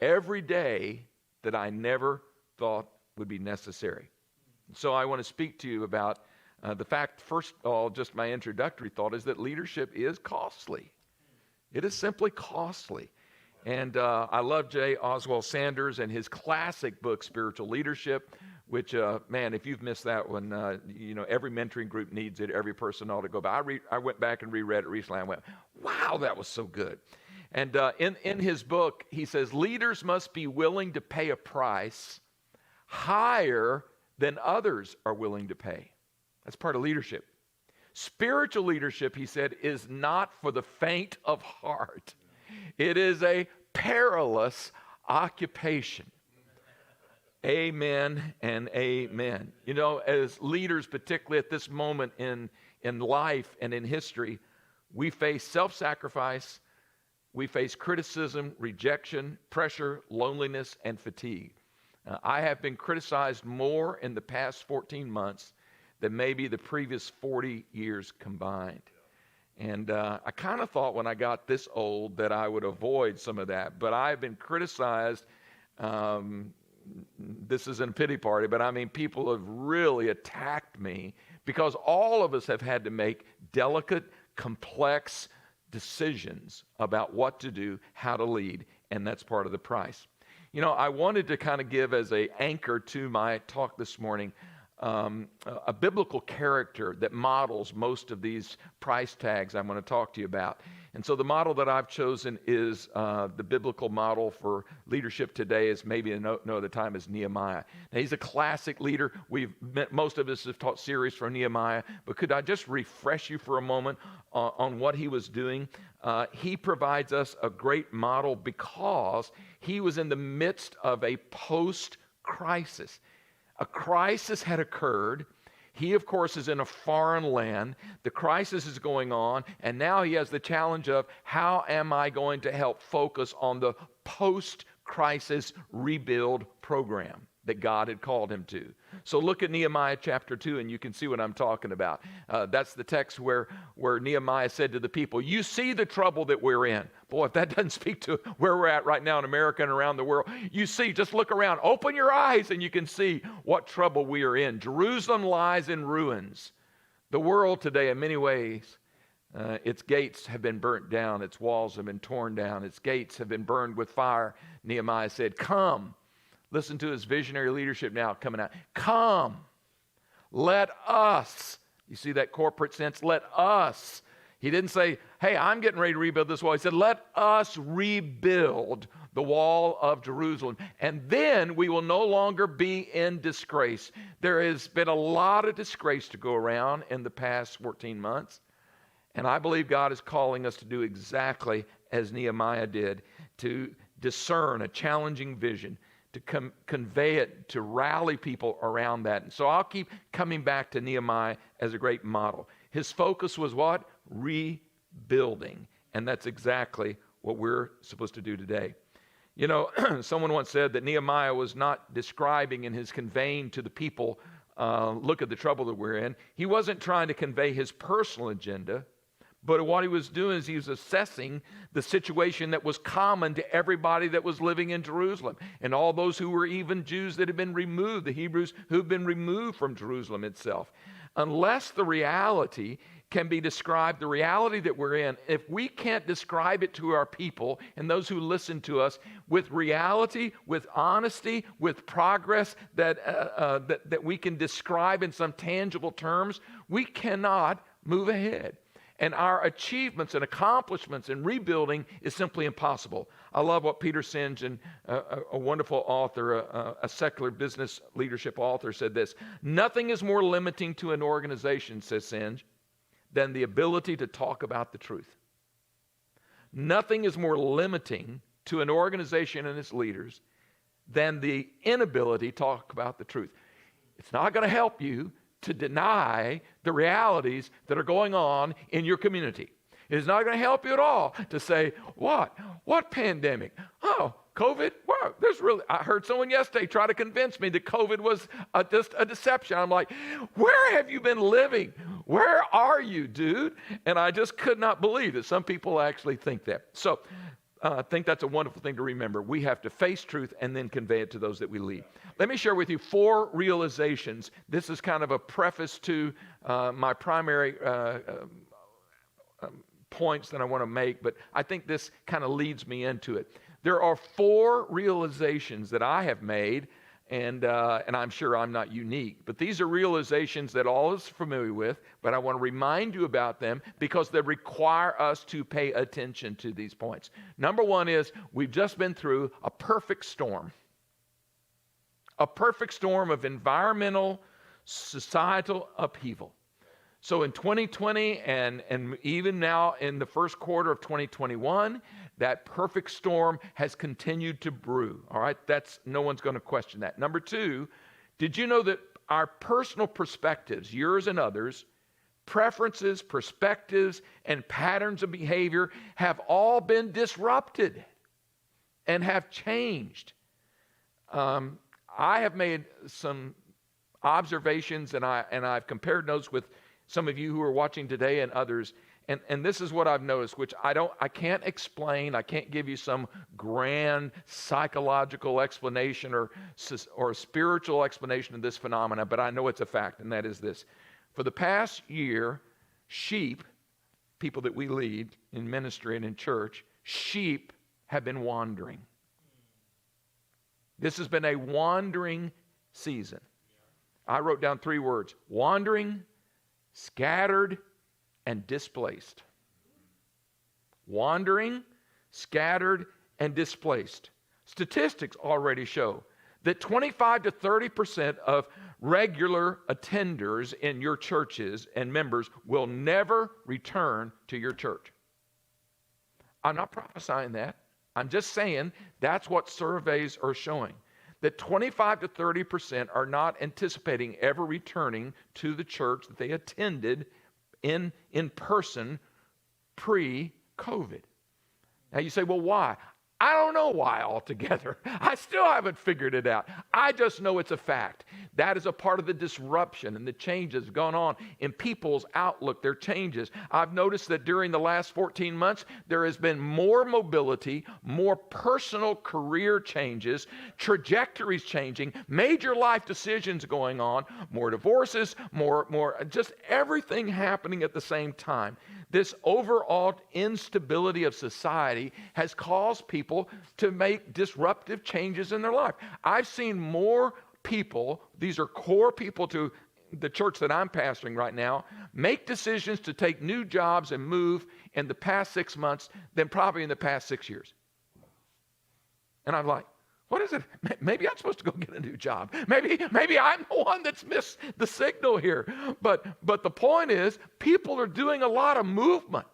every day that I never thought would be necessary. So I want to speak to you about the fact, first of all, just my introductory thought is that leadership is costly. It is simply costly. And I love J. Oswald Sanders and his classic book, Spiritual Leadership, which, man, if you've missed that one, every mentoring group needs it. Every person ought to go by. I went back and reread it recently. I went, wow, that was so good. And in his book, he says, leaders must be willing to pay a price higher than others are willing to pay. That's part of leadership. Spiritual leadership, he said, is not for the faint of heart. It is a perilous occupation. Amen and amen. You know, as leaders, particularly at this moment in life and in history, we face self-sacrifice, we face criticism, rejection, pressure, loneliness, and fatigue. I have been criticized more in the past 14 months than maybe the previous 40 years combined. And I kind of thought when I got this old that I would avoid some of that. But I've been criticized. This isn't a pity party, but I mean, people have really attacked me because all of us have had to make delicate, complex decisions about what to do, how to lead, and that's part of the price. You know, I wanted to kind of give as an anchor to my talk this morning a biblical character that models most of these price tags I'm going to talk to you about. And so the model that I've chosen is the biblical model for leadership today, is maybe no other time, is Nehemiah. Now, he's a classic leader. Most of us have taught series from Nehemiah, but could I just refresh you for a moment on what he was doing? He provides us a great model because he was in the midst of a post-crisis. A crisis had occurred. He, of course, is in a foreign land. The crisis is going on, and now he has the challenge of, how am I going to help focus on the post-crisis rebuild program that God had called him to. So look at Nehemiah chapter 2 and you can see what I'm talking about. That's the text where Nehemiah said to the people, you see the trouble that we're in. Boy, if that doesn't speak to where we're at right now in America and around the world, you see, just look around, open your eyes and you can see what trouble we are in. Jerusalem lies in ruins. The world today in many ways, its gates have been burnt down, its walls have been torn down, its gates have been burned with fire. Nehemiah said, come. Listen to his visionary leadership now coming out. Come, let us. You see that corporate sense? Let us. He didn't say, hey, I'm getting ready to rebuild this wall. He said, let us rebuild the wall of Jerusalem. And then we will no longer be in disgrace. There has been a lot of disgrace to go around in the past 14 months. And I believe God is calling us to do exactly as Nehemiah did, to discern a challenging vision, to convey it, to rally people around that. And so I'll keep coming back to Nehemiah as a great model. His focus was what? Rebuilding. And that's exactly what we're supposed to do today. You know, someone once said that Nehemiah was not describing in his conveying to the people, look at the trouble that we're in. He wasn't trying to convey his personal agenda, but what he was doing is he was assessing the situation that was common to everybody that was living in Jerusalem and all those who were even Jews that had been removed, the Hebrews who've been removed from Jerusalem itself. Unless the reality can be described, the reality that we're in, if we can't describe it to our people and those who listen to us with reality, with honesty, with progress that we can describe in some tangible terms, we cannot move ahead. And our achievements and accomplishments in rebuilding is simply impossible. I love what Peter Senge, a wonderful author, a secular business leadership author, said this. Nothing is more limiting to an organization, says Senge, than the ability to talk about the truth. Nothing is more limiting to an organization and its leaders than the inability to talk about the truth. It's not going to help you to deny the realities that are going on in your community. It is not going to help you at all to say, what? What pandemic? Oh, COVID? Wow, I heard someone yesterday try to convince me that COVID was just a deception. I'm like, where have you been living? Where are you, dude? And I just could not believe that some people actually think that. So I think that's a wonderful thing to remember. We have to face truth and then convey it to those that we lead. Let me share with you 4 realizations. This is kind of a preface to my primary points that I want to make, but I think this kind of leads me into it. There are 4 realizations that I have made, and I'm sure I'm not unique, but these are realizations that all is familiar with, but I want to remind you about them because they require us to pay attention to these points. Number 1 is we've just been through a perfect storm of environmental, societal upheaval. So in 2020 and even now in the first quarter of 2021, that perfect storm has continued to brew. All right, no one's going to question that. Number 2, did you know that our personal perspectives, yours and others, preferences, perspectives, and patterns of behavior have all been disrupted and have changed? I have made some observations, and I've compared notes with some of you who are watching today and others, and this is what I've noticed, which I can't explain. I can't give you some grand psychological explanation or spiritual explanation of this phenomena, but I know it's a fact, and that is this. For the past year, sheep, people that we lead in ministry and in church, sheep have been wandering. This has been a wandering season. I wrote down 3 words: wandering, scattered, and displaced. Wandering, scattered, and displaced. Statistics already show that 25 to 30% of regular attenders in your churches and members will never return to your church. I'm not prophesying that. I'm just saying that's what surveys are showing. That 25 to 30% are not anticipating ever returning to the church that they attended in person pre-COVID. Now you say, well, why? I don't know why altogether. I still haven't figured it out. I just know it's a fact. That is a part of the disruption and the changes going on in people's outlook, their changes. I've noticed that during the last 14 months, there has been more mobility, more personal career changes, trajectories changing, major life decisions going on, more divorces, more just everything happening at the same time. This overall instability of society has caused people to make disruptive changes in their life. I've seen more people, these are core people to the church that I'm pastoring right now, make decisions to take new jobs and move in the past 6 months than probably in the past 6 years. And I'm like, what is it? Maybe I'm supposed to go get a new job. Maybe I'm the one that's missed the signal here. But the point is, people are doing a lot of movement.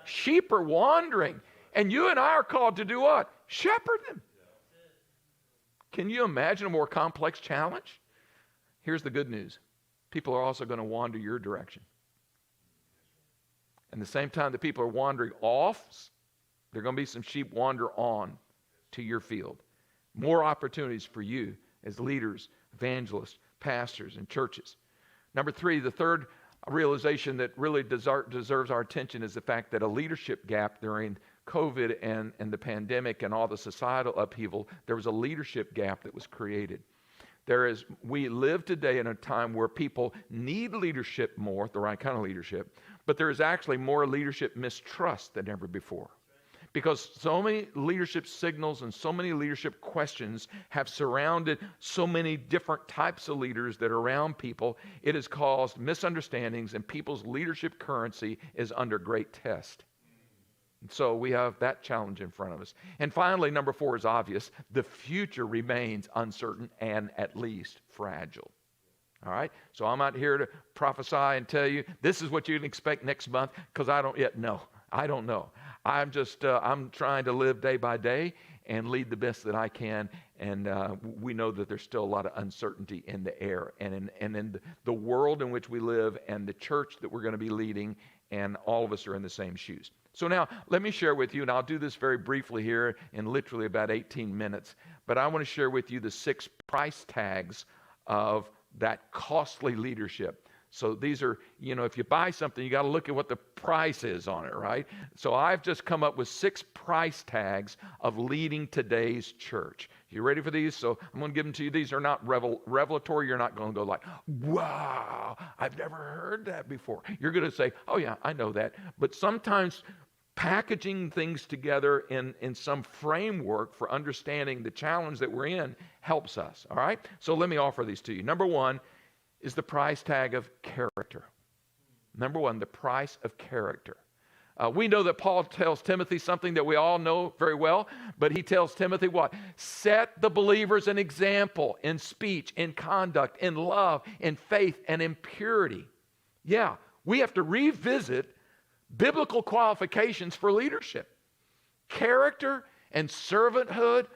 Sheep are wandering. And you and I are called to do what? Shepherd them. Can you imagine a more complex challenge? Here's the good news. People are also going to wander your direction. And the same time that people are wandering off, there are going to be some sheep wander on to your field. More opportunities for you as leaders, evangelists, pastors, and churches. Number 3, the third realization that really deserves our attention is the fact that a leadership gap during COVID and the pandemic and all the societal upheaval, there was a leadership gap that was created. We live today in a time where people need leadership more, the right kind of leadership, but there is actually more leadership mistrust than ever before. Because so many leadership signals and so many leadership questions have surrounded so many different types of leaders that are around people, it has caused misunderstandings, and people's leadership currency is under great test. So we have that challenge in front of us. And finally, number 4 is obvious. The future remains uncertain and at least fragile. All right? So I'm not here to prophesy and tell you this is what you can expect next month, because I don't yet know. I don't know. I'm trying to live day by day and lead the best that I can. And we know that there's still a lot of uncertainty in the air and in the world in which we live and the church that we're going to be leading, and all of us are in the same shoes. So now, let me share with you, and I'll do this very briefly here in literally about 18 minutes, but I want to share with you the 6 price tags of that costly leadership. So these are, if you buy something, you got to look at what the price is on it, right? So I've just come up with 6 price tags of leading today's church. You ready for these? So I'm going to give them to you. These are not revelatory. You're not going to go like, wow, I've never heard that before. You're going to say, oh yeah, I know that. But sometimes packaging things together in some framework for understanding the challenge that we're in helps us, all right? So let me offer these to you. Number 1 is the price tag of character. Number 1, the price of character. We know that Paul tells Timothy something that we all know very well, but he tells Timothy what? Set the believers an example in speech, in conduct, in love, in faith, and in purity. Yeah, we have to revisit biblical qualifications for leadership. Character and servanthood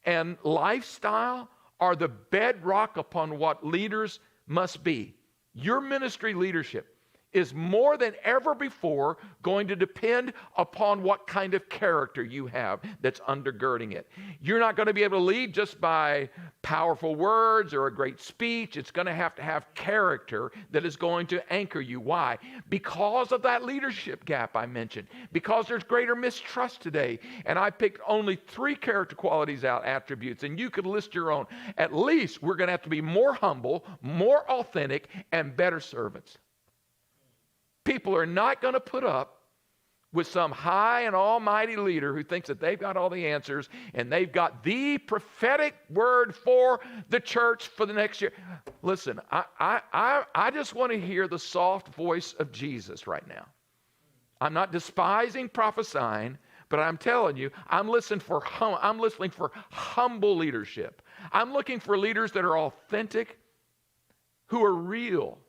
and lifestyle are the bedrock upon what leaders must be. Your ministry leadership is more than ever before going to depend upon what kind of character you have that's undergirding it. You're not going to be able to lead just by powerful words or a great speech. It's going to have character that is going to anchor you. Why? Because of that leadership gap I mentioned. Because there's greater mistrust today. And I picked only 3 character qualities out, attributes, and you could list your own. At least we're going to have to be more humble, more authentic, and better servants. People are not going to put up with some high and almighty leader who thinks that they've got all the answers and they've got the prophetic word for the church for the next year. Listen, I just want to hear the soft voice of Jesus right now. I'm not despising prophesying, but I'm telling you, I'm listening for humble leadership. I'm looking for leaders that are authentic, who are real.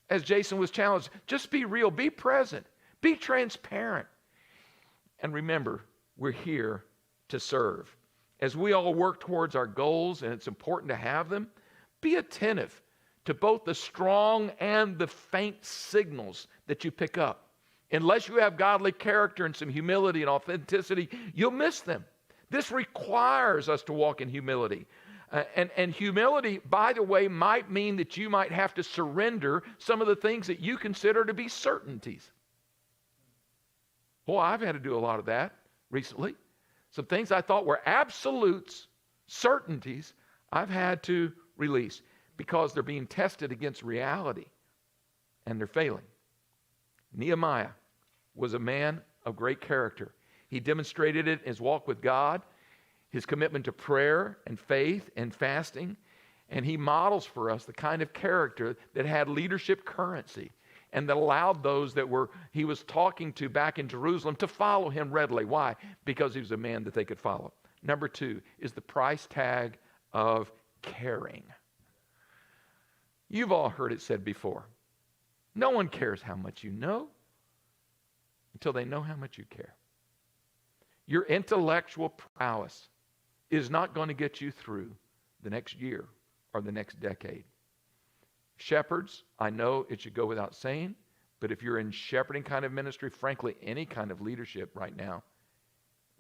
As Jason was challenged, just be real, be present, be transparent. And remember, we're here to serve. As we all work towards our goals, and it's important to have them, be attentive to both the strong and the faint signals that you pick up. Unless you have godly character and some humility and authenticity, you'll miss them. This requires us to walk in humility. And humility, by the way, might mean that you might have to surrender some of the things that you consider to be certainties. Well, I've had to do a lot of that recently. Some things I thought were absolutes, certainties, I've had to release because they're being tested against reality and they're failing. Nehemiah was a man of great character. He demonstrated it in his walk with God, his commitment to prayer and faith and fasting, and he models for us the kind of character that had leadership currency and that allowed those that he was talking to back in Jerusalem to follow him readily. Why? Because he was a man that they could follow. Number 2 is the price tag of caring. You've all heard it said before. No one cares how much you know until they know how much you care. Your intellectual prowess is not going to get you through the next year or the next decade. Shepherds, I know it should go without saying, but if you're in shepherding kind of ministry, frankly, any kind of leadership right now,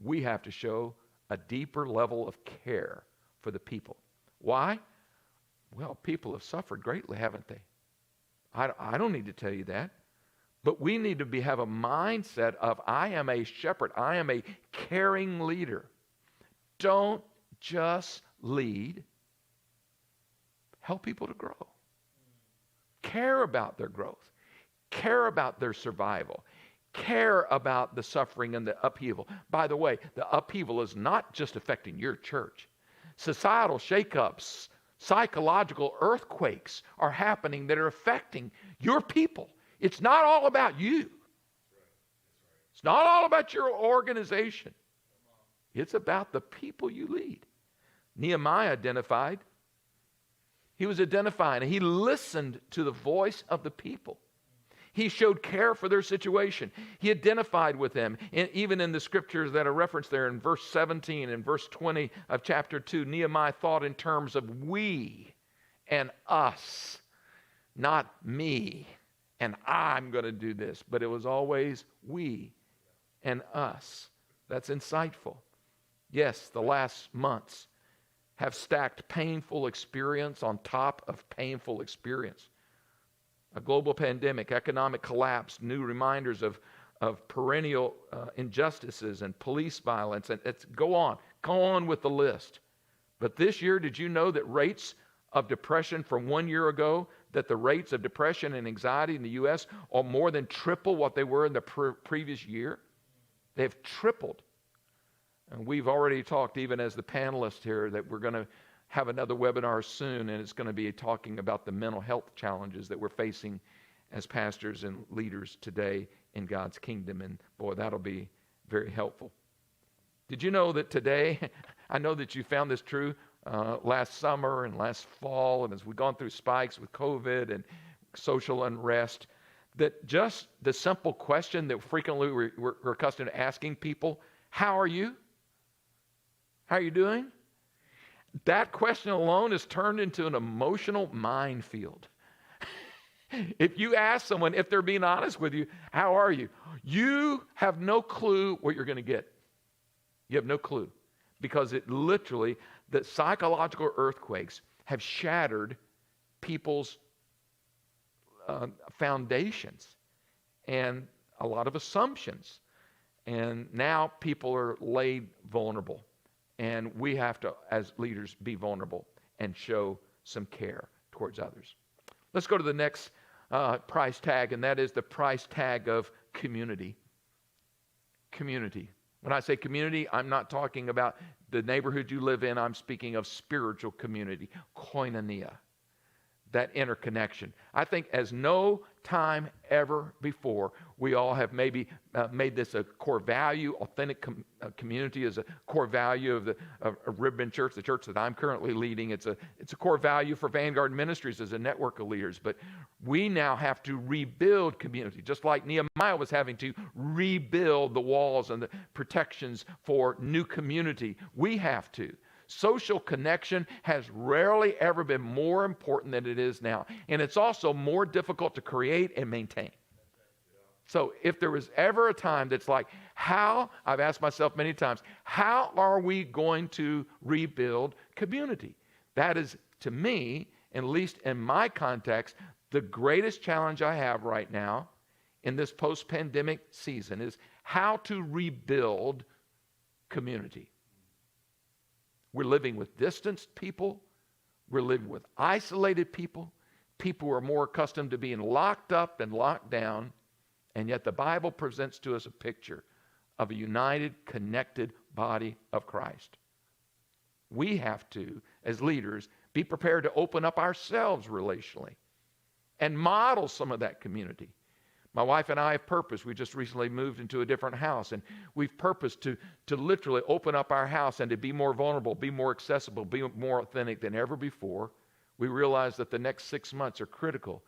we have to show a deeper level of care for the people. Why? Well, people have suffered greatly, haven't they? I don't need to tell you that. But we need to have a mindset of, I am a shepherd. I am a caring leader. Don't just lead. Help people to grow. Care about their growth. Care about their survival. Care about the suffering and the upheaval. By the way, the upheaval is not just affecting your church. Societal shakeups, psychological earthquakes are happening that are affecting your people. It's not all about you. It's not all about your organization. It's about the people you lead. Nehemiah identified. He was identifying, and he listened to the voice of the people. He showed care for their situation. He identified with them. And even in the scriptures that are referenced there in verse 17 and verse 20 of chapter 2, Nehemiah thought in terms of we and us, not me and I'm going to do this. But it was always we and us. That's insightful. Yes, the last months have stacked painful experience on top of painful experience. A global pandemic, economic collapse, new reminders of perennial injustices and police violence. And go on with the list. But this year, did you know that rates of depression from 1 year ago, that the rates of depression and anxiety in the U.S. are more than triple what they were in the previous year? They've tripled. And we've already talked, even as the panelists here, that we're going to have another webinar soon, and it's going to be talking about the mental health challenges that we're facing as pastors and leaders today in God's kingdom. And boy, that'll be very helpful. Did you know that today, I know that you found this true last summer and last fall, and as we've gone through spikes with COVID and social unrest, that just the simple question that frequently we're accustomed to asking people, how are you? How are you doing? That question alone is turned into an emotional minefield. If you ask someone, if they're being honest with you, how are you? You have no clue what you're going to get. You have no clue. Because it literally, the psychological earthquakes have shattered people's foundations and a lot of assumptions. And now people are laid vulnerable. And we have to, as leaders, be vulnerable and show some care towards others. Let's go to the next price tag, and that is the price tag of community. Community. When I say community, I'm not talking about the neighborhood you live in. I'm speaking of spiritual community, koinonia, that interconnection. I think as no time ever before, we all have maybe made this a core value. Authentic community is a core value of Ribbon Church, the church that I'm currently leading. It's a core value for Vanguard Ministries as a network of leaders. But we now have to rebuild community, just like Nehemiah was having to rebuild the walls and the protections for new community. We have to. Social connection has rarely ever been more important than it is now. And it's also more difficult to create and maintain. So if there was ever a time that's like, I've asked myself many times, how are we going to rebuild community? That is, to me, at least in my context, the greatest challenge I have right now in this post-pandemic season is how to rebuild community. We're living with distanced people. We're living with isolated people. People who are more accustomed to being locked up and locked down. And yet the Bible presents to us a picture of a united, connected body of Christ. We have to, as leaders, be prepared to open up ourselves relationally and model some of that community. My wife and I have purposed. We just recently moved into a different house, and we've purposed to literally open up our house and to be more vulnerable, be more accessible, be more authentic than ever before. We realize that the next 6 months are critical.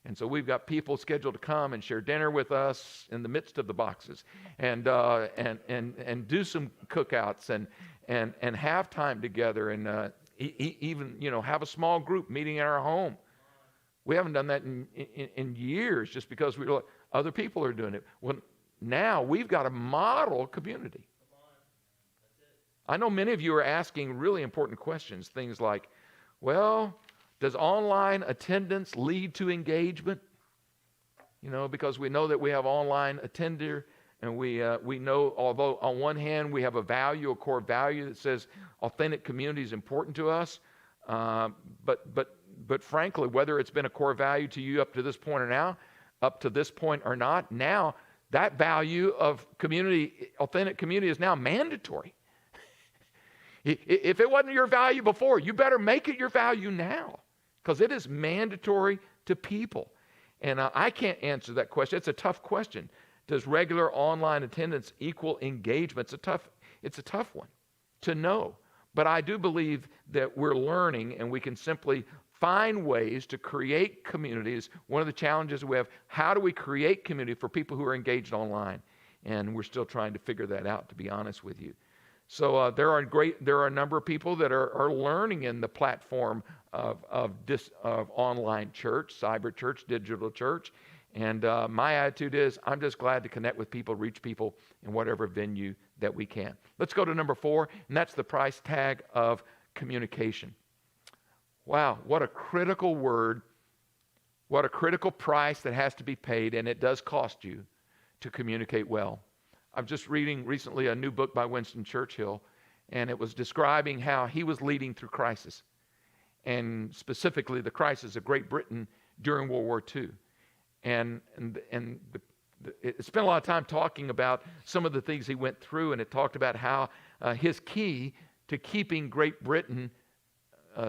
And so we've got people scheduled to come and share dinner with us in the midst of the boxes, and do some cookouts and have time together, and even have a small group meeting in our home. We haven't done that in years, just because other people are doing it. Well, now we've got to model community. I know many of you are asking really important questions, things like, well, does online attendance lead to engagement? Because we know that we have online attender, and we know, although on one hand we have a core value that says authentic community is important to us, but frankly, whether it's been a core value to you up to this point or not, now that value of community, authentic community, is now mandatory. If it wasn't your value before, you better make it your value now, because it is mandatory to people. And I can't answer that question. It's a tough question. Does regular online attendance equal engagement? It's a tough one to know. But I do believe that we're learning, and we can simply find ways to create communities. One of the challenges we have, how do we create community for people who are engaged online? And we're still trying to figure that out, to be honest with you. So there are a number of people that are learning in the platform of online church, cyber church, digital church. And my attitude is, I'm just glad to connect with people, reach people in whatever venue that we can. Let's go to number 4, and that's the price tag of communication. Wow, what a critical word, what a critical price that has to be paid, and it does cost you to communicate well. I'm just reading recently a new book by Winston Churchill, and it was describing how he was leading through crisis, and specifically the crisis of Great Britain during World War II. And it spent a lot of time talking about some of the things he went through, and it talked about how his key to keeping Great Britain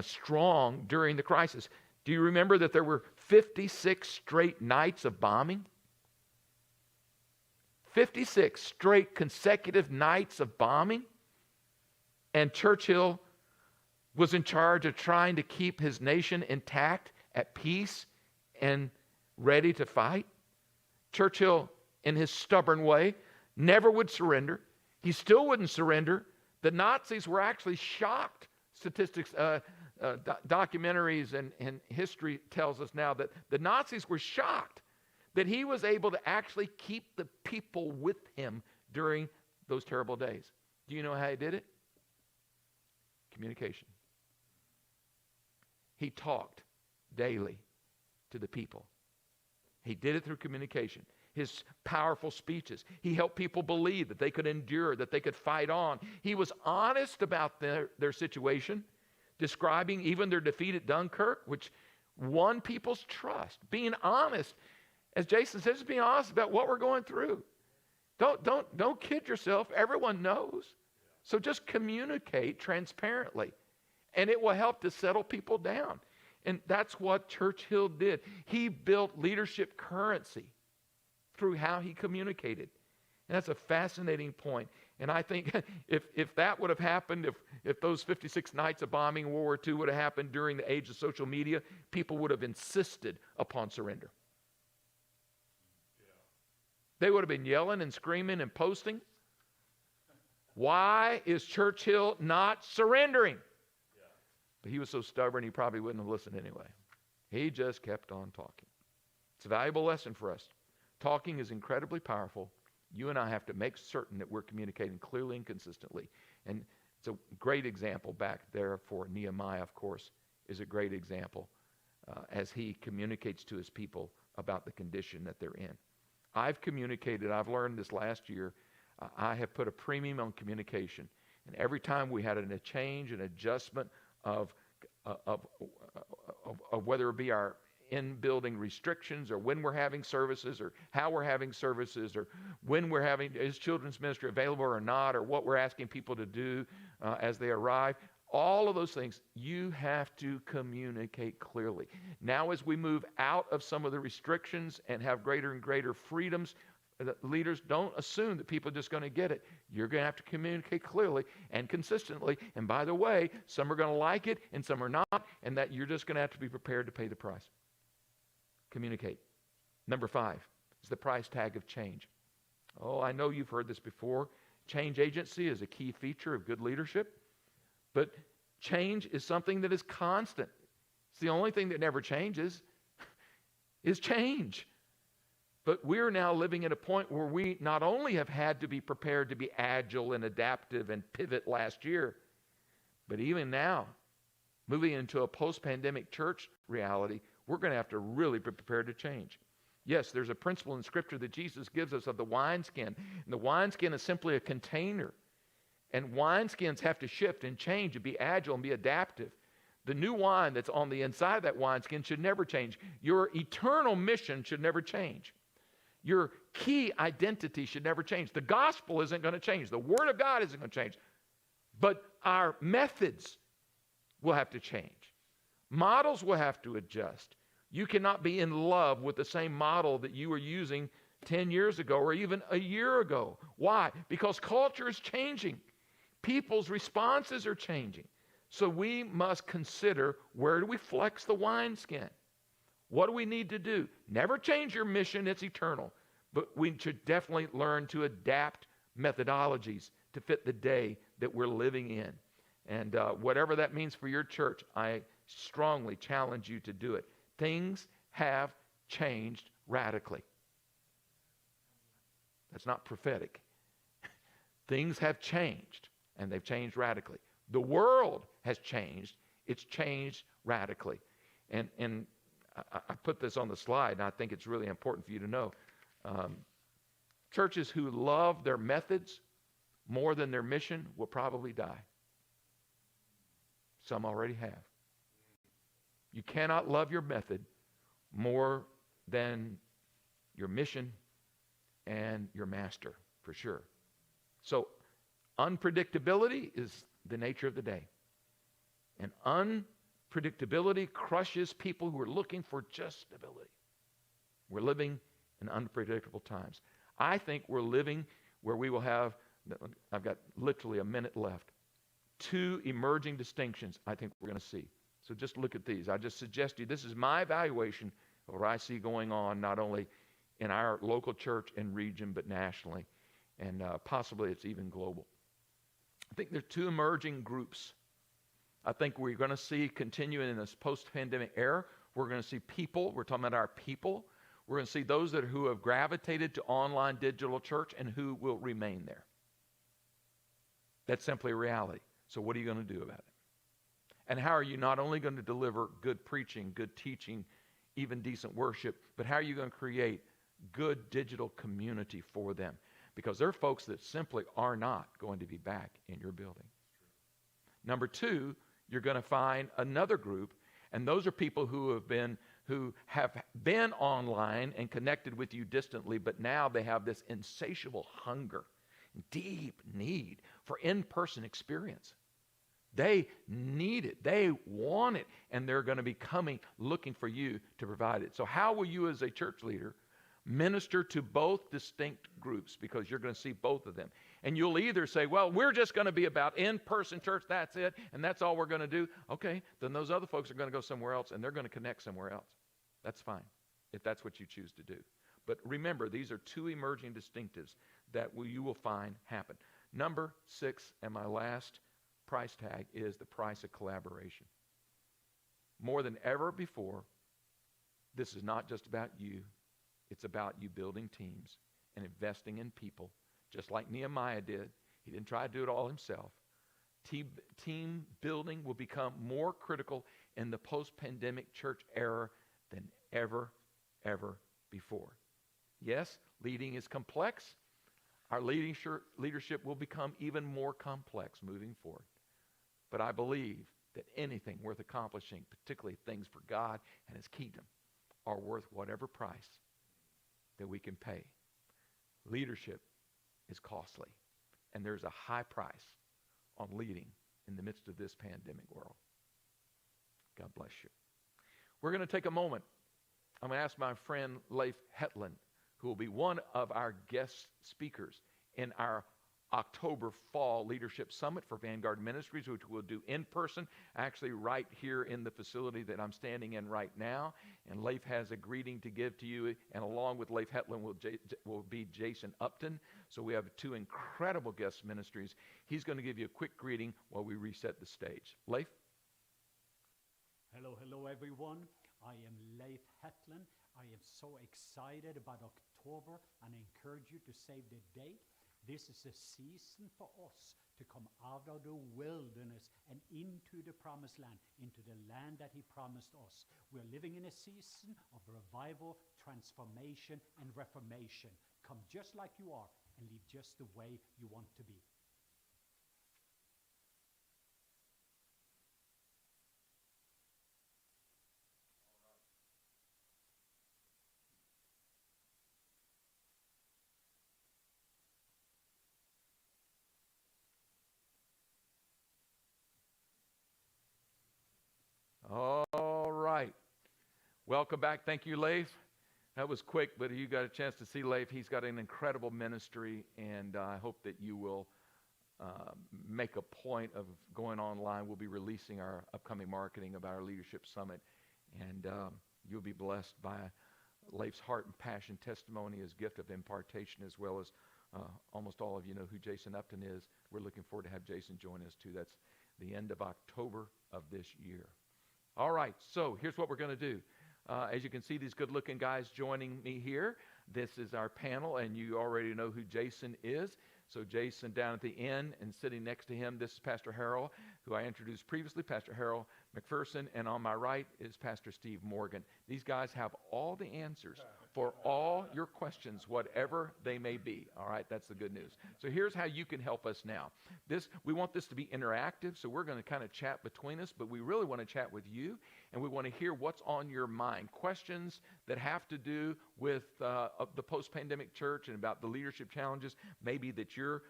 strong during the crisis. Do you remember that there were 56 straight nights of bombing? 56 straight consecutive nights of bombing. And Churchill was in charge of trying to keep his nation intact, at peace, and ready to fight. Churchill, in his stubborn way, never would surrender. He still wouldn't surrender. The Nazis were actually shocked. Statistics, documentaries, and history tells us now that the Nazis were shocked that he was able to actually keep the people with him during those terrible days. Do you know how he did it? Communication. He talked daily to the people. He did it through communication. His powerful speeches. He helped people believe that they could endure, that they could fight on. He was honest about their situation, describing even their defeat at Dunkirk, which won people's trust. Being honest, as Jason says, just being honest about what we're going through. Don't kid yourself. Everyone knows. So just communicate transparently, and it will help to settle people down. And that's what Churchill did. He built leadership currency through how he communicated. And that's a fascinating point. And I think if that would have happened, if those 56 nights of bombing in World War II would have happened during the age of social media, people would have insisted upon surrender. They would have been yelling and screaming and posting. Why is Churchill not surrendering? But he was so stubborn, he probably wouldn't have listened anyway. He just kept on talking. It's a valuable lesson for us Talking is incredibly powerful. You and I have to make certain that we're communicating clearly and consistently. And it's a great example back there for Nehemiah, of course, is a great example as he communicates to his people about the condition that they're in. I've learned this last year, I have put a premium on communication. And every time we had a change, an adjustment of whether it be our in-building restrictions or when we're having services or how we're having services or when we're having, is children's ministry available or not, or what we're asking people to do as they arrive, all of those things, you have to communicate clearly. Now as we move out of some of the restrictions and have greater and greater freedoms, leaders, don't assume that people are just going to get it. You're going to have to communicate clearly and consistently. And by the way, some are going to like it and some are not, and that you're just going to have to be prepared to pay the price. Communicate. Number 5 is the price tag of change. Oh, I know you've heard this before. Change agency is a key feature of good leadership, but change is something that is constant. It's the only thing that never changes is change. But we're now living at a point where we not only have had to be prepared to be agile and adaptive and pivot last year, but even now, moving into a post-pandemic church reality, we're going to have to really be prepared to change. Yes, there's a principle in Scripture that Jesus gives us of the wineskin. And the wineskin is simply a container. And wineskins have to shift and change and be agile and be adaptive. The new wine that's on the inside of that wineskin should never change. Your eternal mission should never change. Your key identity should never change. The gospel isn't going to change. The Word of God isn't going to change. But our methods will have to change. Models will have to adjust. You cannot be in love with the same model that you were using 10 years ago or even a year ago. Why? Because culture is changing. People's responses are changing. So we must consider, where do we flex the wineskin? What do we need to do? Never change your mission, it's eternal. But we should definitely learn to adapt methodologies to fit the day that we're living in. And whatever that means for your church, I strongly challenge you to do it. Things have changed radically. That's not prophetic. Things have changed, and they've changed radically. The world has changed. It's changed radically. And I put this on the slide, and I think it's really important for you to know. Churches who love their methods more than their mission will probably die. Some already have. You cannot love your method more than your mission and your master, for sure. So unpredictability is the nature of the day. And unpredictability crushes people who are looking for just stability. We're living in unpredictable times. I think we're living where we will have, I've got literally a minute left, 2 emerging distinctions I think we're going to see. So just look at these. I just suggest to you, this is my evaluation of what I see going on, not only in our local church and region, but nationally. And possibly it's even global. I think there are 2 emerging groups. I think we're going to see, continuing in this post-pandemic era, we're going to see people, we're talking about our people. We're going to see those who have gravitated to online digital church and who will remain there. That's simply a reality. So what are you going to do about it? And how are you not only going to deliver good preaching, good teaching, even decent worship, but how are you going to create good digital community for them? Because there are folks that simply are not going to be back in your building. Number 2, you're going to find another group, and those are people who have been online and connected with you distantly, but now they have this insatiable hunger, deep need for in-person experience. They need it. They want it. And they're going to be coming looking for you to provide it. So how will you as a church leader minister to both distinct groups? Because you're going to see both of them. And you'll either say, well, we're just going to be about in-person church, that's it, and that's all we're going to do. Okay, then those other folks are going to go somewhere else, and they're going to connect somewhere else. That's fine, if that's what you choose to do. But remember, these are 2 emerging distinctives that you will find happen. Number 6, and my last price tag, is the price of collaboration. More than ever before, this is not just about you. It's about you building teams and investing in people, just like Nehemiah did. He didn't try to do it all himself. Team building will become more critical in the post-pandemic church era than ever before. Yes, leading is complex. Our leadership will become even more complex moving forward. But I believe that anything worth accomplishing, particularly things for God and His kingdom, are worth whatever price that we can pay. Leadership is costly, and there's a high price on leading in the midst of this pandemic world. God bless you. We're going to take a moment. I'm going to ask my friend Leif Hetland, who will be one of our guest speakers in our October Fall Leadership Summit for Vanguard Ministries, which we'll do in person, actually right here in the facility that I'm standing in right now. And Leif has a greeting to give to you, and along with Leif Hetland will be Jason Upton. So we have two incredible guest ministries. He's going to give you a quick greeting while we reset the stage. Leif? Hello everyone. I am Leif Hetland. I am so excited about October and I encourage you to save the date. This is a season for us to come out of the wilderness and into the promised land, into the land that He promised us. We're living in a season of revival, transformation, and reformation. Come just like you are and live just the way you want to be. All right. Welcome back. Thank you, Leif. That was quick, but you got a chance to see Leif. He's got an incredible ministry, and I hope that you will make a point of going online. We'll be releasing our upcoming marketing of our Leadership Summit, and you'll be blessed by Leif's heart and passion, testimony, his gift of impartation, as well as almost all of you know who Jason Upton is. We're looking forward to have Jason join us, too. That's the end of October of this year. All right, so here's what we're going to do. As you can see, these good-looking guys joining me here. This is our panel, and you already know who Jason is. So Jason down at the end, and sitting next to him, this is Pastor Harold, who I introduced previously, Pastor Harold McPherson, and on my right is Pastor Steve Morgan. These guys have all the answers for all your questions, whatever they may be. All right, that's the good news. So here's how you can help us now. We want this to be interactive, so we're going to kind of chat between us, but we really want to chat with you, and we want to hear what's on your mind. Questions that have to do with the post-pandemic church and about the leadership challenges maybe that you're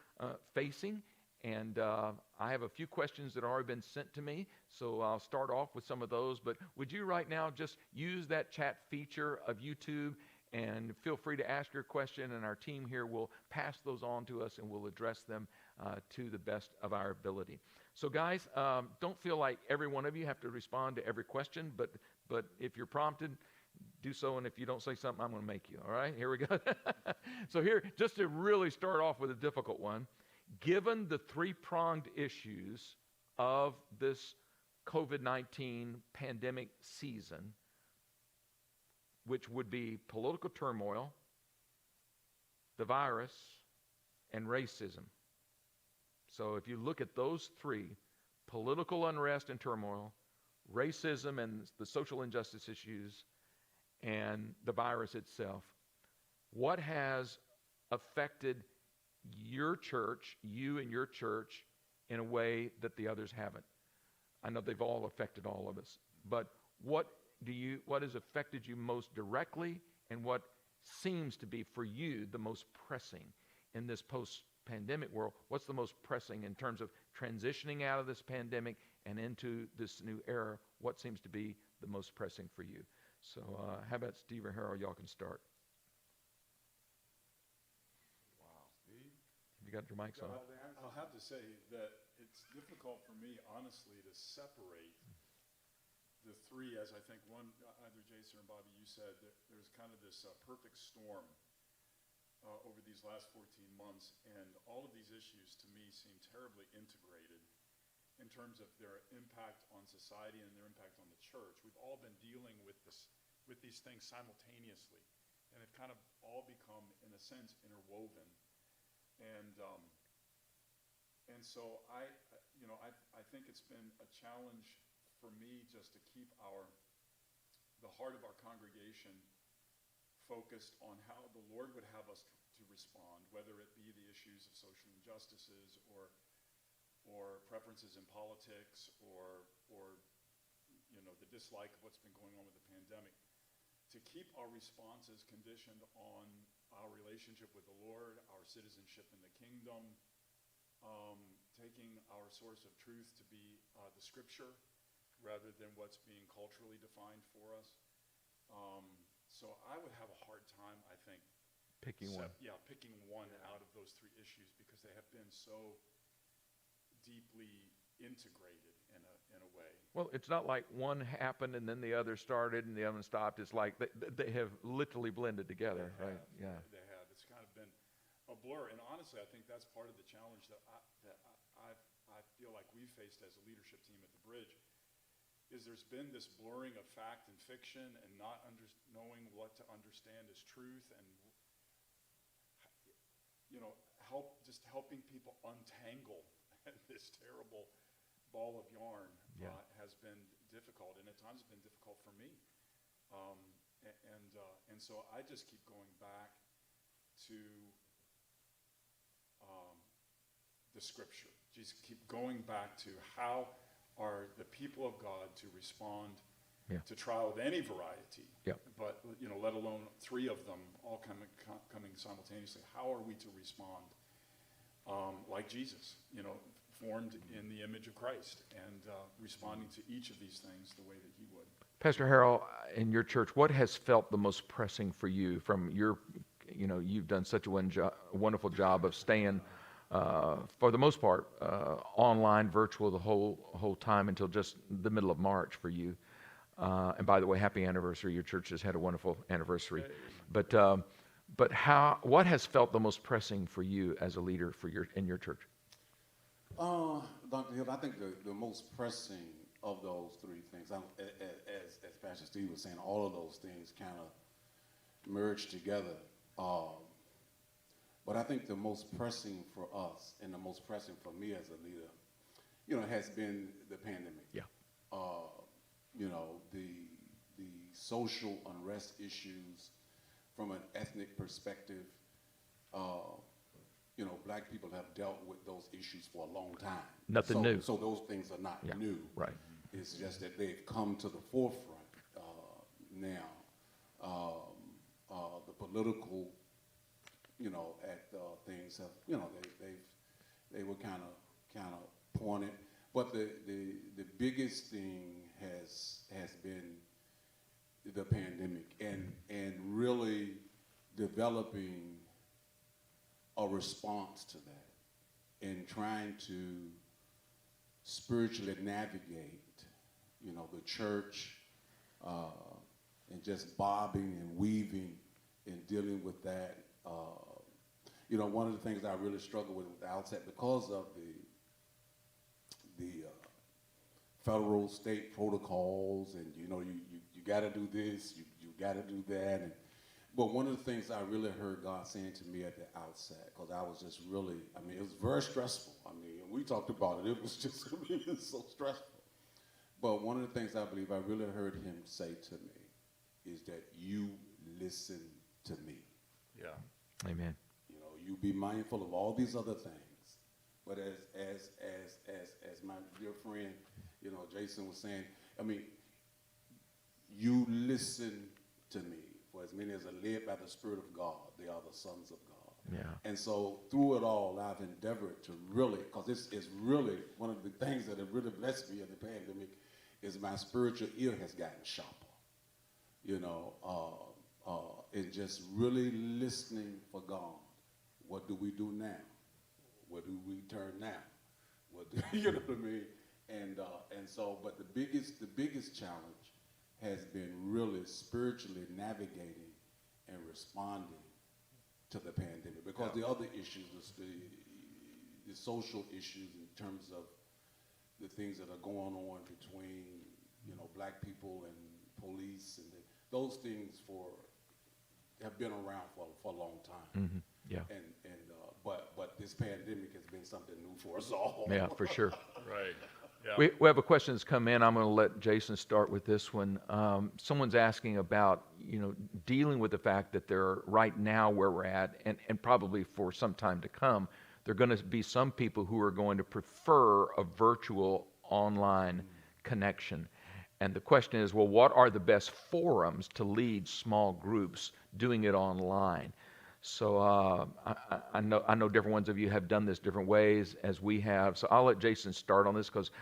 facing. And I have a few questions that have already been sent to me, so I'll start off with some of those. But would you right now just use that chat feature of YouTube and feel free to ask your question, and our team here will pass those on to us and we'll address them to the best of our ability. So guys, don't feel like every one of you have to respond to every question, but if you're prompted, do so, and if you don't say something, I'm going to make you. All right, here we go. So here, just to really start off with a difficult one, given the three-pronged issues of this COVID-19 pandemic season, which would be political turmoil, the virus, and racism. So if you look at those three, political unrest and turmoil, racism and the social injustice issues, and the virus itself, what has affected your church, you and your church, in a way that the others haven't? I know they've all affected all of us, but what has affected you most directly, and what seems to be for you the most pressing in this post-pandemic world? What's the most pressing in terms of transitioning out of this pandemic and into this new era? What seems to be the most pressing for you? So how about Steve or Harold? Y'all can start. Wow, Steve? Have you got your mics on? I'll have to say that it's difficult for me, honestly, to separate the three, as I think either Jason or Bobby, you said, that there's kind of this perfect storm over these last 14 months, and all of these issues to me seem terribly integrated in terms of their impact on society and their impact on the church. We've all been dealing with these things simultaneously, and have kind of all become, in a sense, interwoven. And so I think it's been a challenge for me just to keep the heart of our congregation focused on how the Lord would have us to respond, whether it be the issues of social injustices or preferences in politics or the dislike of what's been going on with the pandemic, to keep our responses conditioned on our relationship with the Lord, our citizenship in the kingdom, taking our source of truth to be the scripture rather than what's being culturally defined for us. So I would have a hard time, I think, Picking one. picking one out of those three issues, because they have been so deeply integrated in a way. Well, it's not like one happened and then the other started and the other one stopped. It's like they have literally blended together, right? Yeah. They have. It's kind of been a blur, and honestly, I think that's part of the challenge that I feel like we faced as a leadership team at the Bridge. Is there's been this blurring of fact and fiction, and not knowing what to understand as truth, and helping people untangle this terrible ball of yarn has been difficult, and at times it's been difficult for me. And so I just keep going back to the scripture. Just keep going back to how are the people of God to respond to trial of any variety, but let alone three of them all coming simultaneously. How are we to respond like Jesus, formed in the image of Christ, and responding to each of these things the way that he would? Pastor Harold, in your church, what has felt the most pressing for you from your, you've done such a wonderful job of staying, for the most part, online, virtual the whole time until just the middle of March for you. And by the way, happy anniversary. Your church has had a wonderful anniversary. But what has felt the most pressing for you as a leader in your church? Dr. Hill, I think the most pressing of those three things, as Pastor Steve was saying, all of those things kind of merge together. But I think the most pressing for us, and the most pressing for me as a leader, has been the pandemic. Yeah. The social unrest issues from an ethnic perspective. Black people have dealt with those issues for a long time. Nothing new. So those things are not new. Right. It's just that they've come to the forefront now. The political, things have, they were kind of pointed. But the biggest thing has been the pandemic, and really developing a response to that, and trying to spiritually navigate, the church, and just bobbing and weaving and dealing with that. One of the things I really struggled with the outset, because of the federal, state protocols, and you got to do this, you got to do that, but one of the things I really heard God saying to me at the outset, because I was just really, it was very stressful. We talked about it. It was just, it was so stressful. But one of the things I believe I really heard him say to me is that you listen to me. Yeah. Amen. You be mindful of all these other things. But as my dear friend, Jason was saying, you listen to me. For as many as are led by the Spirit of God, they are the sons of God. Yeah. And so through it all, I've endeavored to really, because it's really one of the things that have really blessed me in the pandemic, is my spiritual ear has gotten sharper. And just really listening for God. What do we do now? Where do we turn now? You know what I mean? And so, but the biggest challenge has been really spiritually navigating and responding to the pandemic, because the other issues, the social issues in terms of the things that are going on between black people and police, and those things have been around for a long time. Yeah. But this pandemic has been something new for us all. Yeah, for sure. Right, yeah. We have a question that's come in. I'm going to let Jason start with this one. Someone's asking about, dealing with the fact that there right now where we're at, and probably for some time to come, there are going to be some people who are going to prefer a virtual online connection. And the question is, well, what are the best forums to lead small groups doing it online? So I know different ones of you have done this different ways as we have. So I'll let Jason start on this because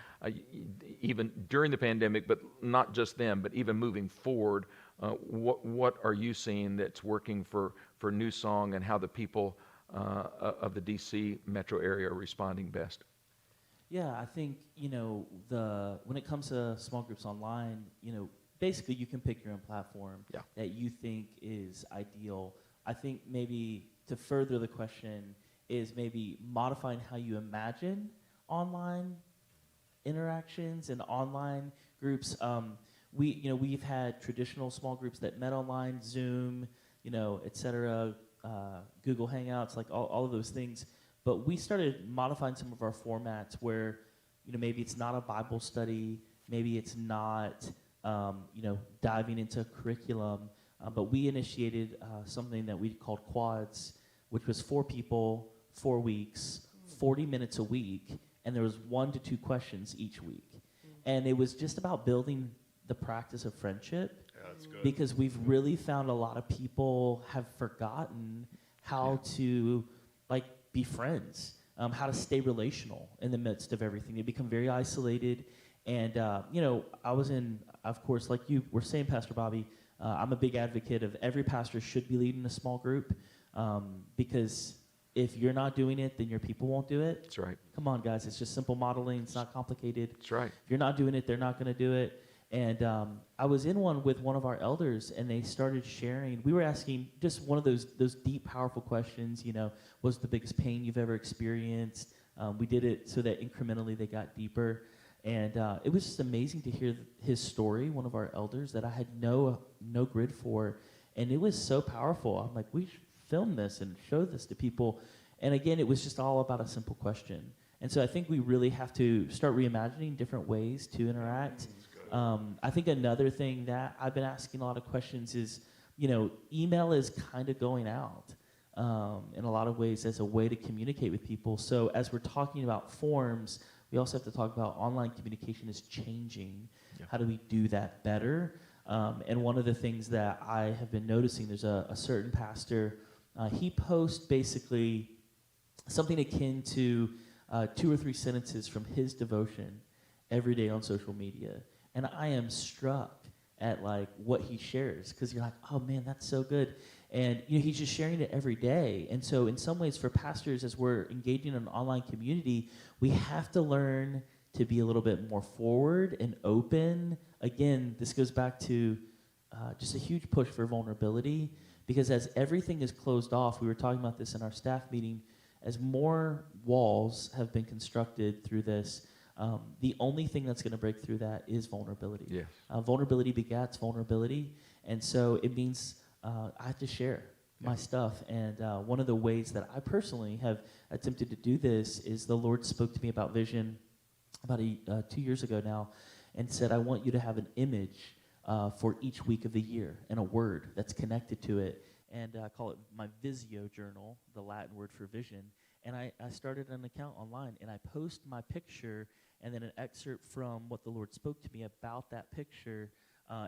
even during the pandemic, but not just then, but even moving forward, what are you seeing that's working for New Song and how the people of the DC metro area are responding best? Yeah, I think, when it comes to small groups online, basically you can pick your own platform that you think is ideal. I think maybe to further the question is maybe modifying how you imagine online interactions and online groups. We've had traditional small groups that met online, Zoom, et cetera, Google Hangouts, like all of those things. But we started modifying some of our formats where, maybe it's not a Bible study, maybe it's not, diving into curriculum, but we initiated something that we called Quads, which was 4 people, 4 weeks, 40 minutes a week, and there was 1 to 2 questions each week. And it was just about building the practice of friendship. Yeah, that's good. Because we've really found a lot of people have forgotten how to be friends, how to stay relational in the midst of everything. They become very isolated. And, I was of course, like you were saying, Pastor Bobby, I'm a big advocate of every pastor should be leading a small group because if you're not doing it, then your people won't do it. That's right. Come on, guys. It's just simple modeling. It's not complicated. That's right. If you're not doing it, they're not going to do it. And I was in one with one of our elders, and they started sharing. We were asking just one of those deep, powerful questions, what's the biggest pain you've ever experienced? We did it so that incrementally they got deeper. And it was just amazing to hear his story, one of our elders, that I had no grid for. And it was so powerful. I'm like, we should film this and show this to people. And again, it was just all about a simple question. And so I think we really have to start reimagining different ways to interact. I think another thing that I've been asking a lot of questions is, email is kind of going out in a lot of ways as a way to communicate with people. So as we're talking about forms, we also have to talk about online communication is changing. Yeah. How do we do that better? And one of the things that I have been noticing, there's a certain pastor, he posts basically something akin to 2 or 3 sentences from his devotion every day on social media. And I am struck at what he shares because you're like, oh man, that's so good. And he's just sharing it every day. And so in some ways for pastors, as we're engaging in an online community, we have to learn to be a little bit more forward and open. Again, this goes back to just a huge push for vulnerability because as everything is closed off, we were talking about this in our staff meeting, as more walls have been constructed through this, the only thing that's going to break through that is vulnerability. Yes. Vulnerability begats vulnerability. And so it means I have to share my stuff. And one of the ways that I personally have attempted to do this is the Lord spoke to me about vision about 2 years ago now and said, I want you to have an image for each week of the year and a word that's connected to it. And I call it my Visio journal, the Latin word for vision. And I started an account online, and I post my picture and then an excerpt from what the Lord spoke to me about that picture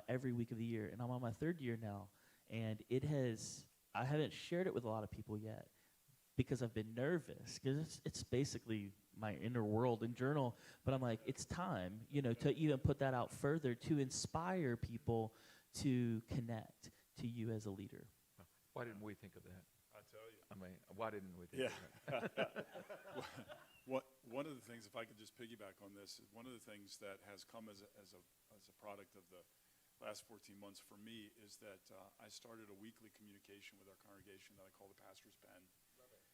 every week of the year. And I'm on my 3rd year now, and I haven't shared it with a lot of people yet because I've been nervous, because it's basically my inner world and journal. But I'm like, it's time, to even put that out further to inspire people to connect to you as a leader. Why didn't we think of that? I tell you. I mean, why didn't we think of that? One of the things, if I could just piggyback on this, one of the things that has come as a product of the last 14 months for me is that I started a weekly communication with our congregation that I call the Pastor's Pen. Love it.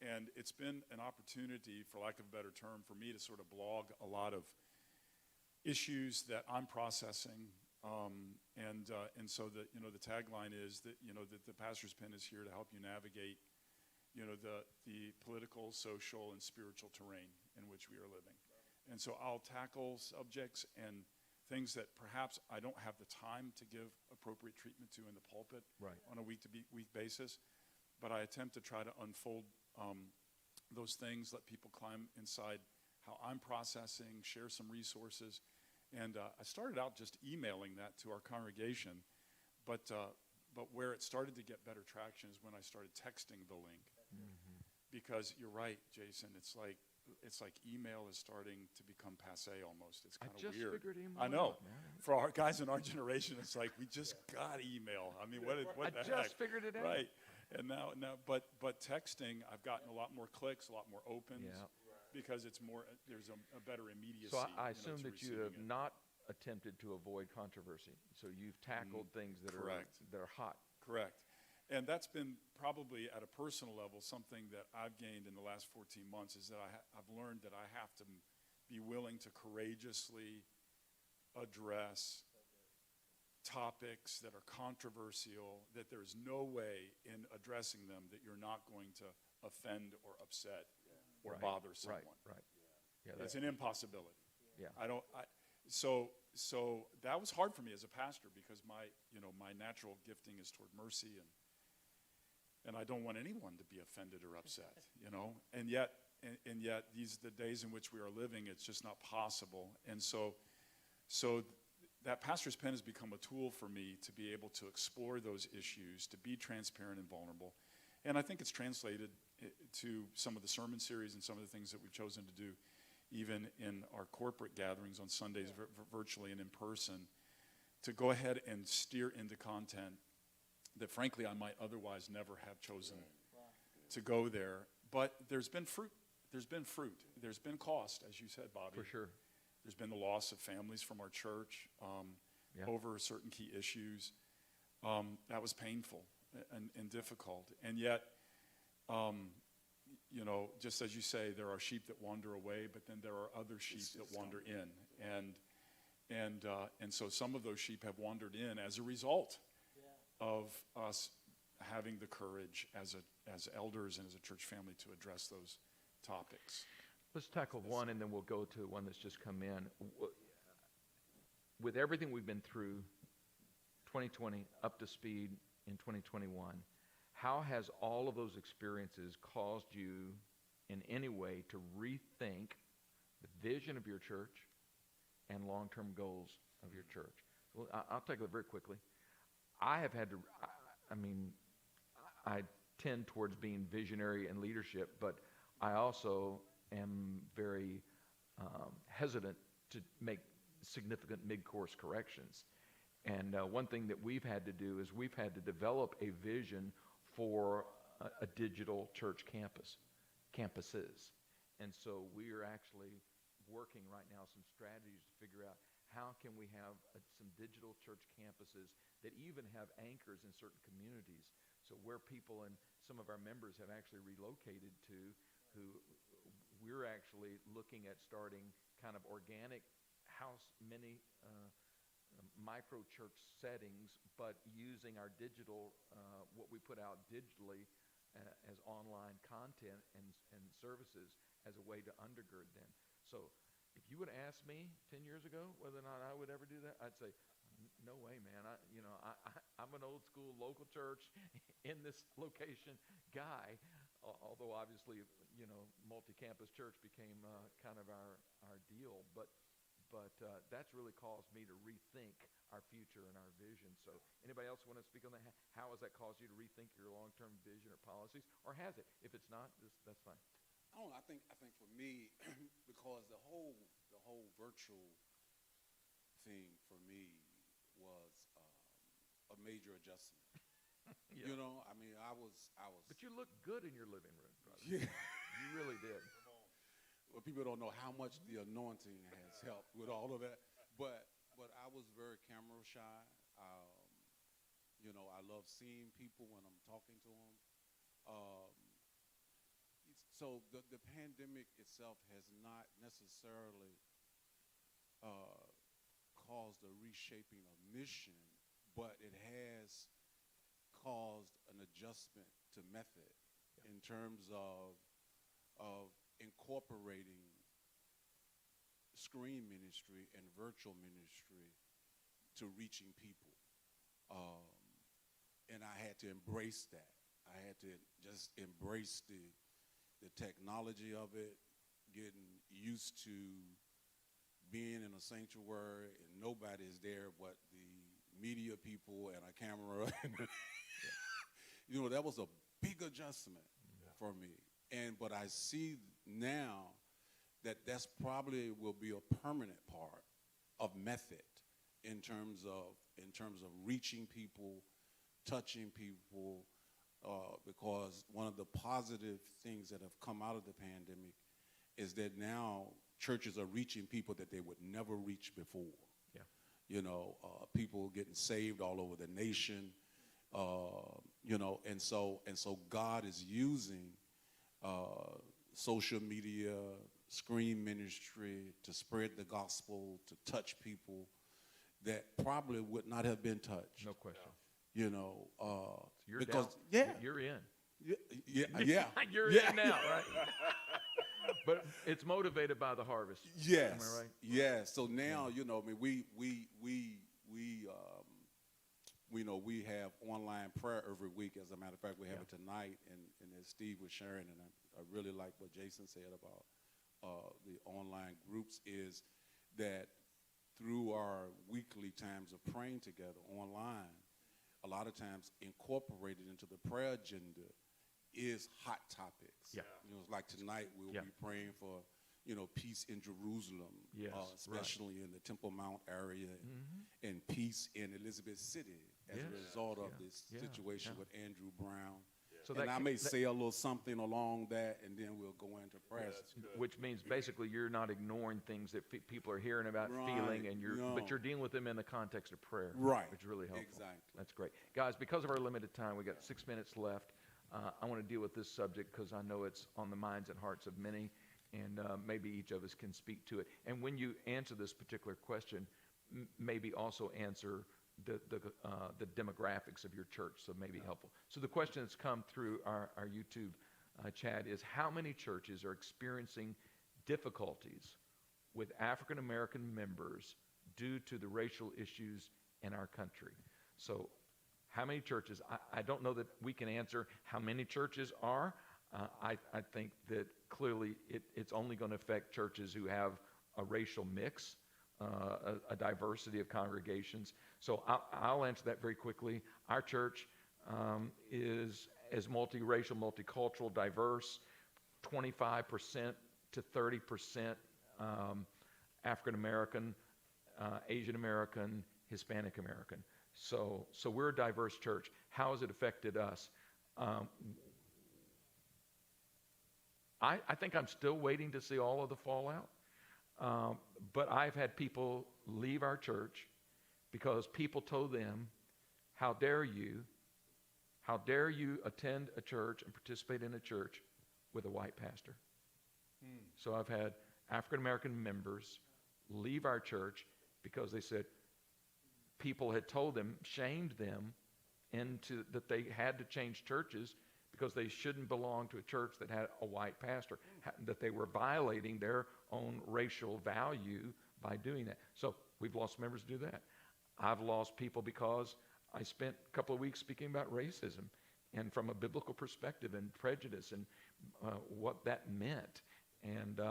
And it's been an opportunity, for lack of a better term, for me to sort of blog a lot of issues that I'm processing And so the tagline is that that the pastor's pen is here to help you navigate the political, social, and spiritual terrain in which we are living. And so I'll tackle subjects and things that perhaps I don't have the time to give appropriate treatment to in the pulpit on a week-to-week basis, but I attempt to try to unfold those things, let people climb inside how I'm processing, share some resources. And I started out just emailing that to our congregation, but where it started to get better traction is when I started texting the link. Mm-hmm. Because you're right, Jason, it's like email is starting to become passé almost. It's kind of weird. I just figured email I know. out, man. For our guys in our generation, it's like we just got email. I mean, what the heck? I just figured it out. Right. And now, but texting, I've gotten a lot more clicks, a lot more opens. Yeah. Because it's more, there's a better immediacy. So I to assume that you receiving have it. not attempted to avoid controversy. So you've tackled things that correct. are hot. Correct. And that's been probably at a personal level something that I've gained in the last 14 months is that I've learned that I have to be willing to courageously address topics that are controversial, that there's no way in addressing them that you're not going to offend or upset or Right, bother someone. Right. Yeah, It's an impossibility. yeah. So that was hard for me as a pastor because my natural gifting is toward mercy and I don't want anyone to be offended or upset, and yet the days in which we are living, it's just not possible. And so that pastor's pen has become a tool for me to be able to explore those issues, to be transparent and vulnerable. And I think it's translated to some of the sermon series and some of the things that we've chosen to do, even in our corporate gatherings on Sundays, virtually and in person, to go ahead and steer into content that, frankly, I might otherwise never have chosen to go there. But there's been fruit. There's been cost, as you said, Bobby. For sure. There's been the loss of families from our church over certain key issues. That was painful and difficult. And yet, just as you say, there are sheep that wander away, but then there are other sheep that wander in. And so some of those sheep have wandered in as a result of us having the courage as elders and as a church family to address those topics. Let's tackle one, and then we'll go to one that's just come in. With everything we've been through, 2020 up to speed in 2021, how has all of those experiences caused you in any way to rethink the vision of your church and long-term goals of your church? Well, I'll take it very quickly. I have had to, I tend towards being visionary and leadership, but I also am very hesitant to make significant mid-course corrections. And one thing that we've had to do is we've had to develop a vision for a digital church campuses. And so we are actually working right now some strategies to figure out how can we have some digital church campuses that even have anchors in certain communities. So where people and some of our members have actually relocated to, who we're actually looking at starting kind of organic house mini micro church settings, but using our digital, what we put out digitally as online content and services as a way to undergird them. So if you would ask me 10 years ago whether or not I would ever do that, I'd say, no way, man. I'm an old school local church in this location guy, although obviously, multi-campus church became kind of our deal. But that's really caused me to rethink our future and our vision. So anybody else want to speak on that? How has that caused you to rethink your long-term vision or policies? Or has it? If it's not, that's fine. I think for me, because the whole virtual thing for me was a major adjustment. Yeah. I was. But you look good in your living room, brother. Yeah. You really did. Well, people don't know how much the anointing has helped with all of that. But I was very camera shy. I love seeing people when I'm talking to them. So the pandemic itself has not necessarily caused caused a reshaping of mission, but it has caused an adjustment to method in terms of incorporating screen ministry and virtual ministry to reaching people. And I had to embrace that. I had to just embrace the technology of it, getting used to being in a sanctuary and nobody's there but the media people and a camera. You know, that was a big adjustment for me. But I see now that that's probably will be a permanent part of method in terms of reaching people, touching people, because one of the positive things that have come out of the pandemic is that now churches are reaching people that they would never reach before. Yeah. You know, people getting saved all over the nation, you know, and so God is using social media, screen ministry to spread the gospel, to touch people that probably would not have been touched. No question. You know, You're because down. You're in. yeah. You're Yeah. in now, right? But it's motivated by the harvest. Yes. Am I right? Yes. So now, you know, I mean, we have online prayer every week. As a matter of fact, we have it tonight. And as Steve was sharing, and I really like what Jason said about the online groups, is that through our weekly times of praying together online, a lot of times incorporated into the prayer agenda is hot topics. Yeah. You know, like tonight we'll Yeah. be praying for, you know, peace in Jerusalem, Yes, especially in the Temple Mount area, and peace in Elizabeth City as a Yes. result of Yeah. this Yeah. situation Yeah. with Andrew Brown. So And that I ca- may that- say a little something along that, and then we'll go into prayer. Which means basically you're not ignoring things that people are hearing about, Right. feeling, and No. but you're dealing with them in the context of prayer. Right. Which is really helpful. Exactly. That's great. Guys, because of our limited time, we got 6 minutes left. I want to deal with this subject because I know it's on the minds and hearts of many, and maybe each of us can speak to it. And when you answer this particular question, maybe also answer the demographics of your church, so maybe helpful. So the question that's come through our YouTube chat is, how many churches are experiencing difficulties with African American members due to the racial issues in our country? So how many churches? I don't know that we can answer how many churches are. I think that clearly it's only going to affect churches who have a racial mix, a diversity of congregations. So I'll answer that very quickly. Our church is multiracial, multicultural, diverse, 25% to 30% African American, Asian American, Hispanic American. So we're a diverse church. How has it affected us? I think I'm still waiting to see all of the fallout. But I've had people leave our church because people told them, how dare you attend a church and participate in a church with a white pastor? So I've had African American members leave our church because they said people had told them, shamed them into that they had to change churches because they shouldn't belong to a church that had a white pastor, that they were violating their own racial value by doing that. So we've lost members to do that. I've lost people because I spent a couple of weeks speaking about racism and from a biblical perspective and prejudice and what that meant. And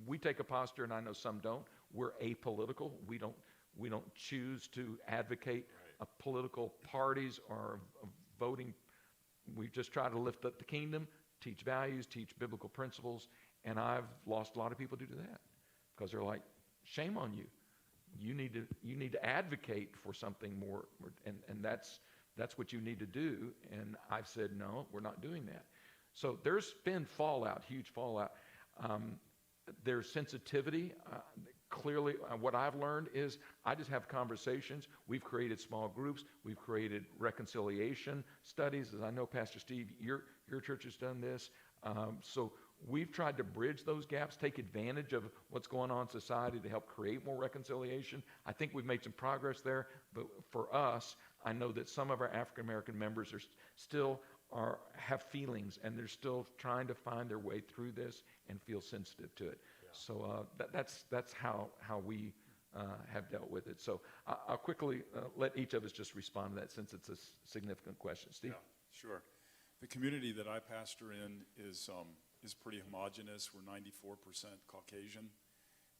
we take a posture, and I know some don't. We're apolitical. We don't choose to advocate political parties or voting. We just try to lift up the kingdom, teach values, teach biblical principles, and I've lost a lot of people due to that because they're like, shame on you. You need to advocate for something more, and that's what you need to do. And I've said, no, we're not doing that. So there's been fallout, huge fallout. There's sensitivity. Clearly, what I've learned is I just have conversations. We've created small groups. We've created reconciliation studies. As I know, Pastor Steve, your church has done this. So we've tried to bridge those gaps, take advantage of what's going on in society to help create more reconciliation. I think we've made some progress there, but for us, I know that some of our African American members are still have feelings, and they're still trying to find their way through this and feel sensitive to it. So that's how we have dealt with it. So I'll quickly let each of us just respond to that, since it's a significant question. Steve? Yeah, sure. The community that I pastor in is pretty homogenous. We're 94% Caucasian,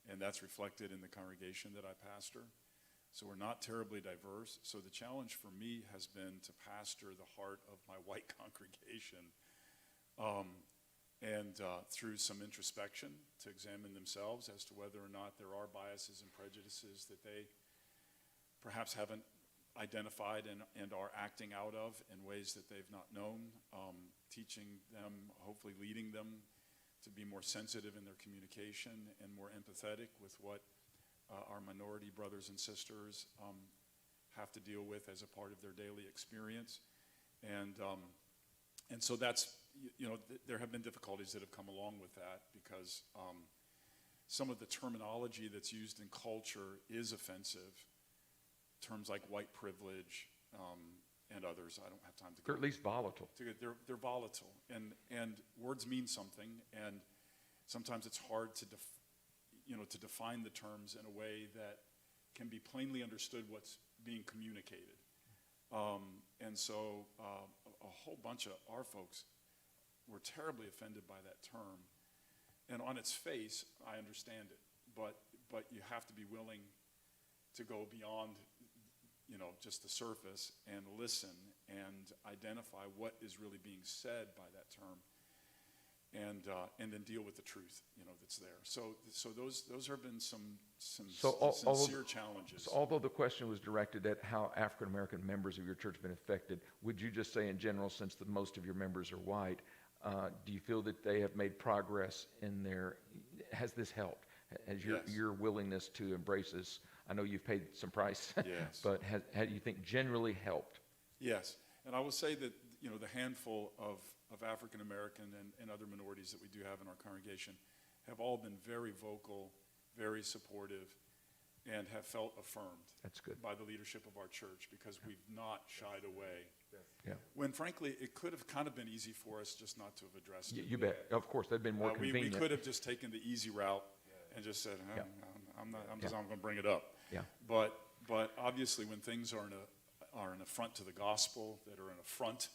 and that's reflected in the congregation that I pastor. So we're not terribly diverse. So the challenge for me has been to pastor the heart of my white congregation, and through some introspection, to examine themselves as to whether or not there are biases and prejudices that they perhaps haven't identified and are acting out of in ways that they've not known, teaching them, hopefully leading them to be more sensitive in their communication and more empathetic with what our minority brothers and sisters have to deal with as a part of their daily experience. And so that's, there have been difficulties that have come along with that, because some of the terminology that's used in culture is offensive. Terms like white privilege and others, I don't have time to go. Or at least volatile. They're volatile, and words mean something, and sometimes it's hard to define the terms in a way that can be plainly understood what's being communicated. And so a whole bunch of our folks were terribly offended by that term. And on its face, I understand it, but you have to be willing to go beyond, just the surface, and listen and identify what is really being said by that term, and then deal with the truth, that's there. So those have been some sincere challenges. So although the question was directed at how African American members of your church have been affected, would you just say in general, since most of your members are white, do you feel that they have made progress in has this helped? Has your willingness to embrace this, I know you've paid some price, Yes. but do you think generally helped? Yes, and I will say that, the handful of African American and other minorities that we do have in our congregation have all been very vocal, very supportive, and have felt affirmed. That's good. By the leadership of our church, because we've not shied away. Yeah. When frankly, it could have kind of been easy for us just not to have addressed it. You bet. Of course, that'd been more We convenient. could have just taken the easy route and just said, Yeah. I'm going to bring it up. Yeah. But obviously, when things are an affront to the gospel, that are an affront,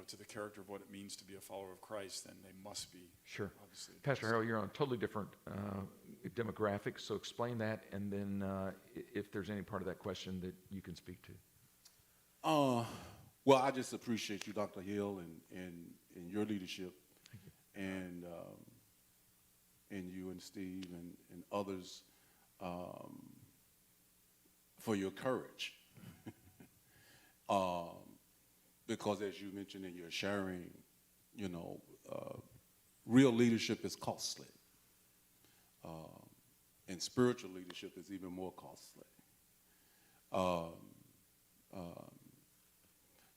to the character of what it means to be a follower of Christ, then they must be. Sure. Obviously. Pastor Harold, you're on a totally different demographic, so explain that, and then if there's any part of that question that you can speak to. Well, I just appreciate you, Dr. Hill, and your leadership, and you and Steve and others for your courage. Because as you mentioned in your sharing, real leadership is costly. And spiritual leadership is even more costly.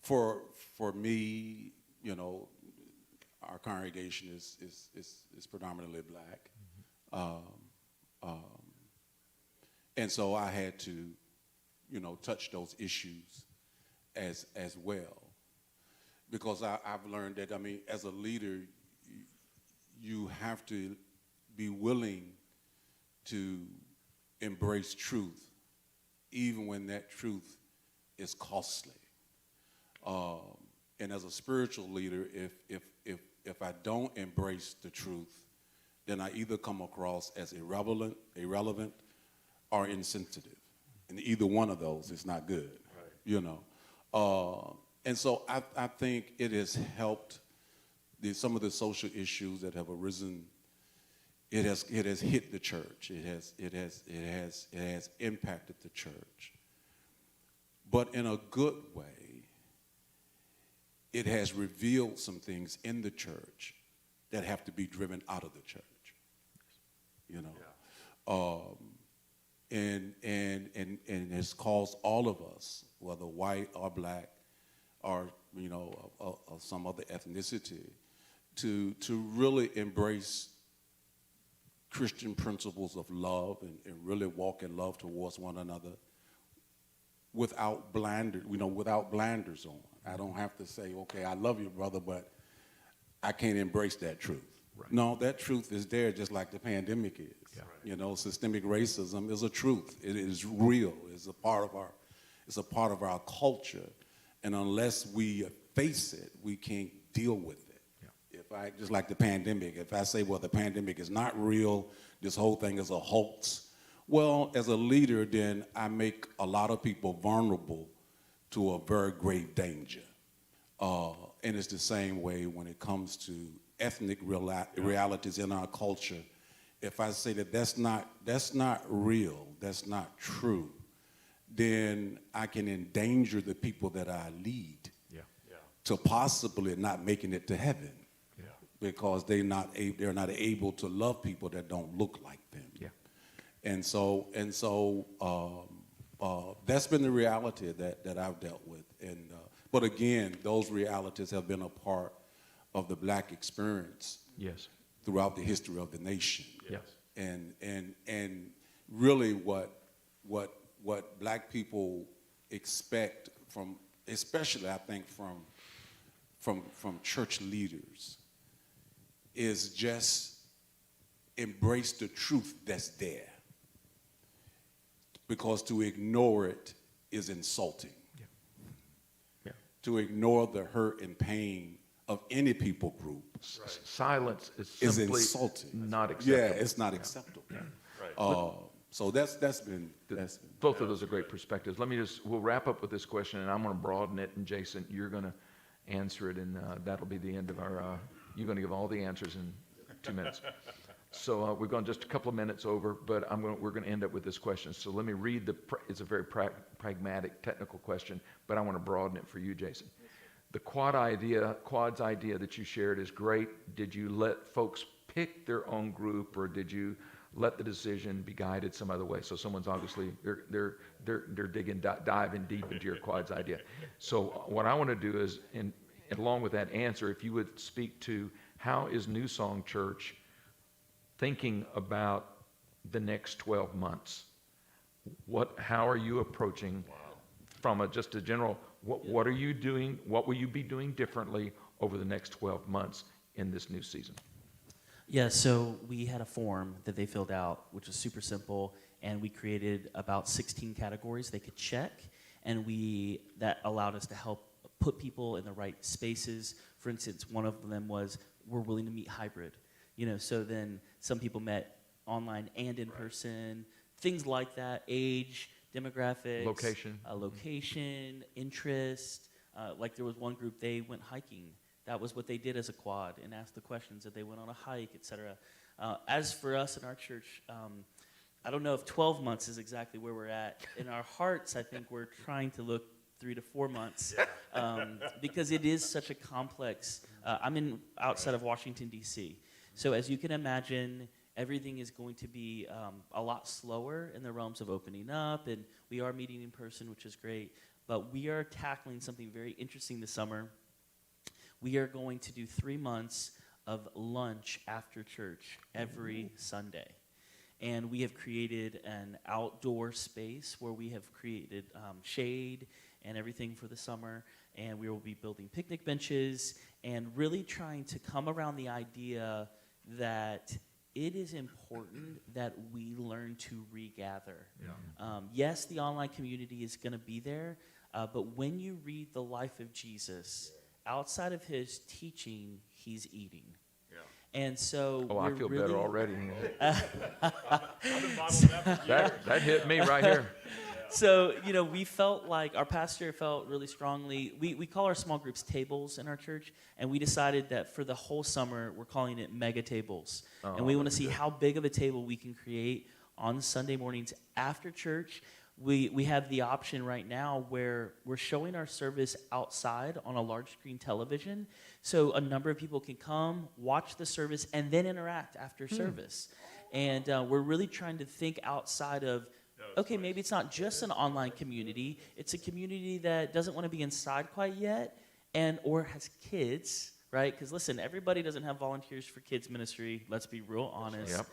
For me, our congregation is predominantly black. And so I had to, touch those issues as well. Because I've learned that, as a leader, you have to be willing to embrace truth, even when that truth is costly. And as a spiritual leader, if I don't embrace the truth, then I either come across as irrelevant or insensitive. And either one of those is not good, and so I think it has helped some of the social issues that have arisen. It has hit the church. It has impacted the church. But in a good way, it has revealed some things in the church that have to be driven out of the church. And has caused all of us, whether white or black, or of some other ethnicity, to really embrace Christian principles of love and really walk in love towards one another without without blinders on. I don't have to say, okay, I love you, brother, but I can't embrace that truth. Right. No, that truth is there just like the pandemic is. Yeah. You know, systemic racism is a truth. It is real. It's a part of our culture. And unless we face it, we can't deal with it. Just like the pandemic, if I say, well, the pandemic is not real, this whole thing is a hoax, well, as a leader, then I make a lot of people vulnerable to a very grave danger. And it's the same way when it comes to ethnic realities in our culture. If I say that that's not real, that's not true, then I can endanger the people that I lead to possibly not making it to heaven. Because they're not able to love people that don't look like them. Yeah. And so that's been the reality that I've dealt with. And but again, those realities have been a part of the black experience. Yes. Throughout the history of the nation. Yes. And really what black people expect from, especially I think from church leaders, is just embrace the truth that's there. Because to ignore it is insulting. Yeah. Yeah. To ignore the hurt and pain of any people group Silence is is simply insulting. not acceptable. Yeah, it's not acceptable. So that's been Both of those are great perspectives. We'll wrap up with this question, and I'm going to broaden it, and Jason, you're going to answer it, and that'll be the end of our, you're going to give all the answers in 2 minutes. So we've gone just a couple of minutes over, but we're going to end up with this question. So let me read it's a very pragmatic, technical question, but I want to broaden it for you, Jason. The quad's idea that you shared is great. Did you let folks pick their own group, or did you let the decision be guided some other way? So someone's obviously, they're diving deep into your quad's idea. So what I want to do is, along with that answer, if you would speak to how is New Song Church thinking about the next 12 months? How are you approaching from just a general, what are you doing? What will you be doing differently over the next 12 months in this new season? Yeah, so we had a form that they filled out, which was super simple, and we created about 16 categories they could check, and that allowed us to help put people in the right spaces. For instance, one of them was, we're willing to meet hybrid. So then some people met online and in person, things like that, age, demographics, location, interest. Like there was one group, they went hiking. That was what they did as a quad, and asked the questions that they went on a hike, etc. As for us in our church, I don't know if 12 months is exactly where we're at. In our hearts, I think we're trying to look 3 to 4 months, because it is such a complex. I'm outside of Washington, D.C., so as you can imagine, everything is going to be a lot slower in the realms of opening up, and we are meeting in person, which is great, but we are tackling something very interesting this summer. We are going to do 3 months of lunch after church every Sunday. And we have created an outdoor space where we have created shade and everything for the summer. And we will be building picnic benches and really trying to come around the idea that it is important that we learn to regather. Yeah. Yes, the online community is going to be there, but when you read the life of Jesus, outside of his teaching, he's eating. Yeah. And so I feel really better already. That that hit me right here. So, we felt like our pastor felt really strongly. We call our small groups tables in our church, and we decided that for the whole summer, we're calling it mega tables. And we want to see how big of a table we can create on Sunday mornings after church. We have the option right now where we're showing our service outside on a large screen television, so a number of people can come, watch the service, and then interact after service. And we're really trying to think outside of, okay, maybe it's not just an online community. It's a community that doesn't want to be inside quite yet, or has kids, right? Because listen, everybody doesn't have volunteers for kids ministry. Let's be real honest. Yep.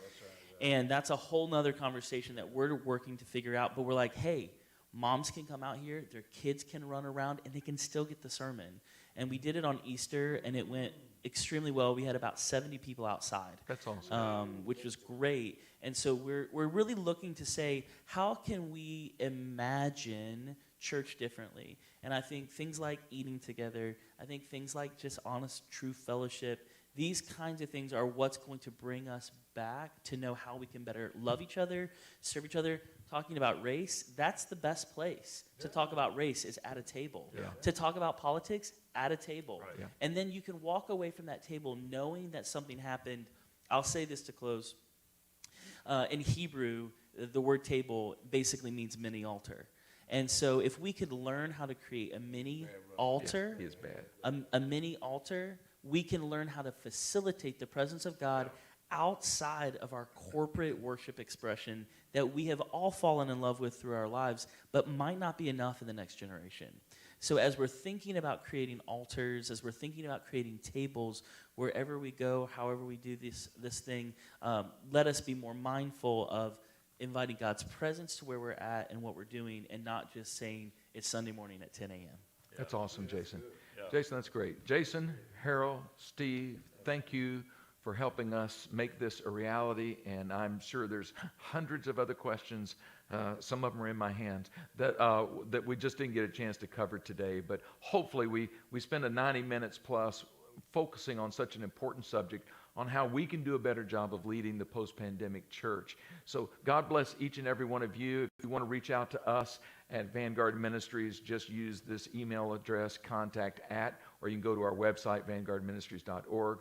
And that's a whole nother conversation that we're working to figure out. But we're like, hey, moms can come out here, their kids can run around, and they can still get the sermon. And we did it on Easter, and it went extremely well. We had about 70 people outside. That's awesome. Which was great. And so we're really looking to say, how can we imagine church differently? And I think things like eating together, I think things like just honest, true fellowship, these kinds of things are what's going to bring us back to know how we can better love each other, serve each other. Talking about race, that's the best place to talk about race is at a table. Yeah. To talk about politics, at a table. Right. Yeah. And then you can walk away from that table knowing that something happened. I'll say this to close. In Hebrew, the word table basically means mini altar. And so if we could learn how to create a mini altar, He is bad. a mini altar, we can learn how to facilitate the presence of God outside of our corporate worship expression that we have all fallen in love with through our lives, but might not be enough in the next generation. So as we're thinking about creating altars, as we're thinking about creating tables, wherever we go, however we do this thing, let us be more mindful of inviting God's presence to where we're at and what we're doing, and not just saying it's Sunday morning at 10 a.m. That's awesome, Jason. Yeah. Jason, that's great. Jason, Harold, Steve, thank you for helping us make this a reality, and I'm sure there's hundreds of other questions. Some of them are in my hands that we just didn't get a chance to cover today, but hopefully we spend a 90 minutes plus focusing on such an important subject on how we can do a better job of leading the post-pandemic church. So God bless each and every one of you. If you want to reach out to us at Vanguard Ministries, just use this email address, contact@, or you can go to our website, vanguardministries.org.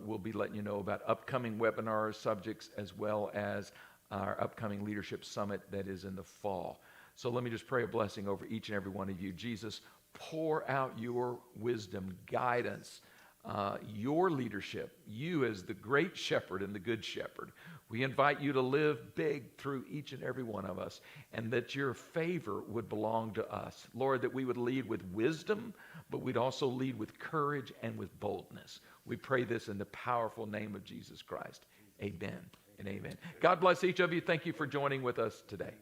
We'll be letting you know about upcoming webinar subjects as well as our upcoming leadership summit that is in the fall. So let me just pray a blessing over each and every one of you. Jesus, pour out your wisdom, guidance, your leadership, you as the great shepherd and the good shepherd. We invite you to live big through each and every one of us, and that your favor would belong to us. Lord, that we would lead with wisdom, but we'd also lead with courage and with boldness. We pray this in the powerful name of Jesus Christ. Amen and amen. God bless each of you. Thank you for joining with us today.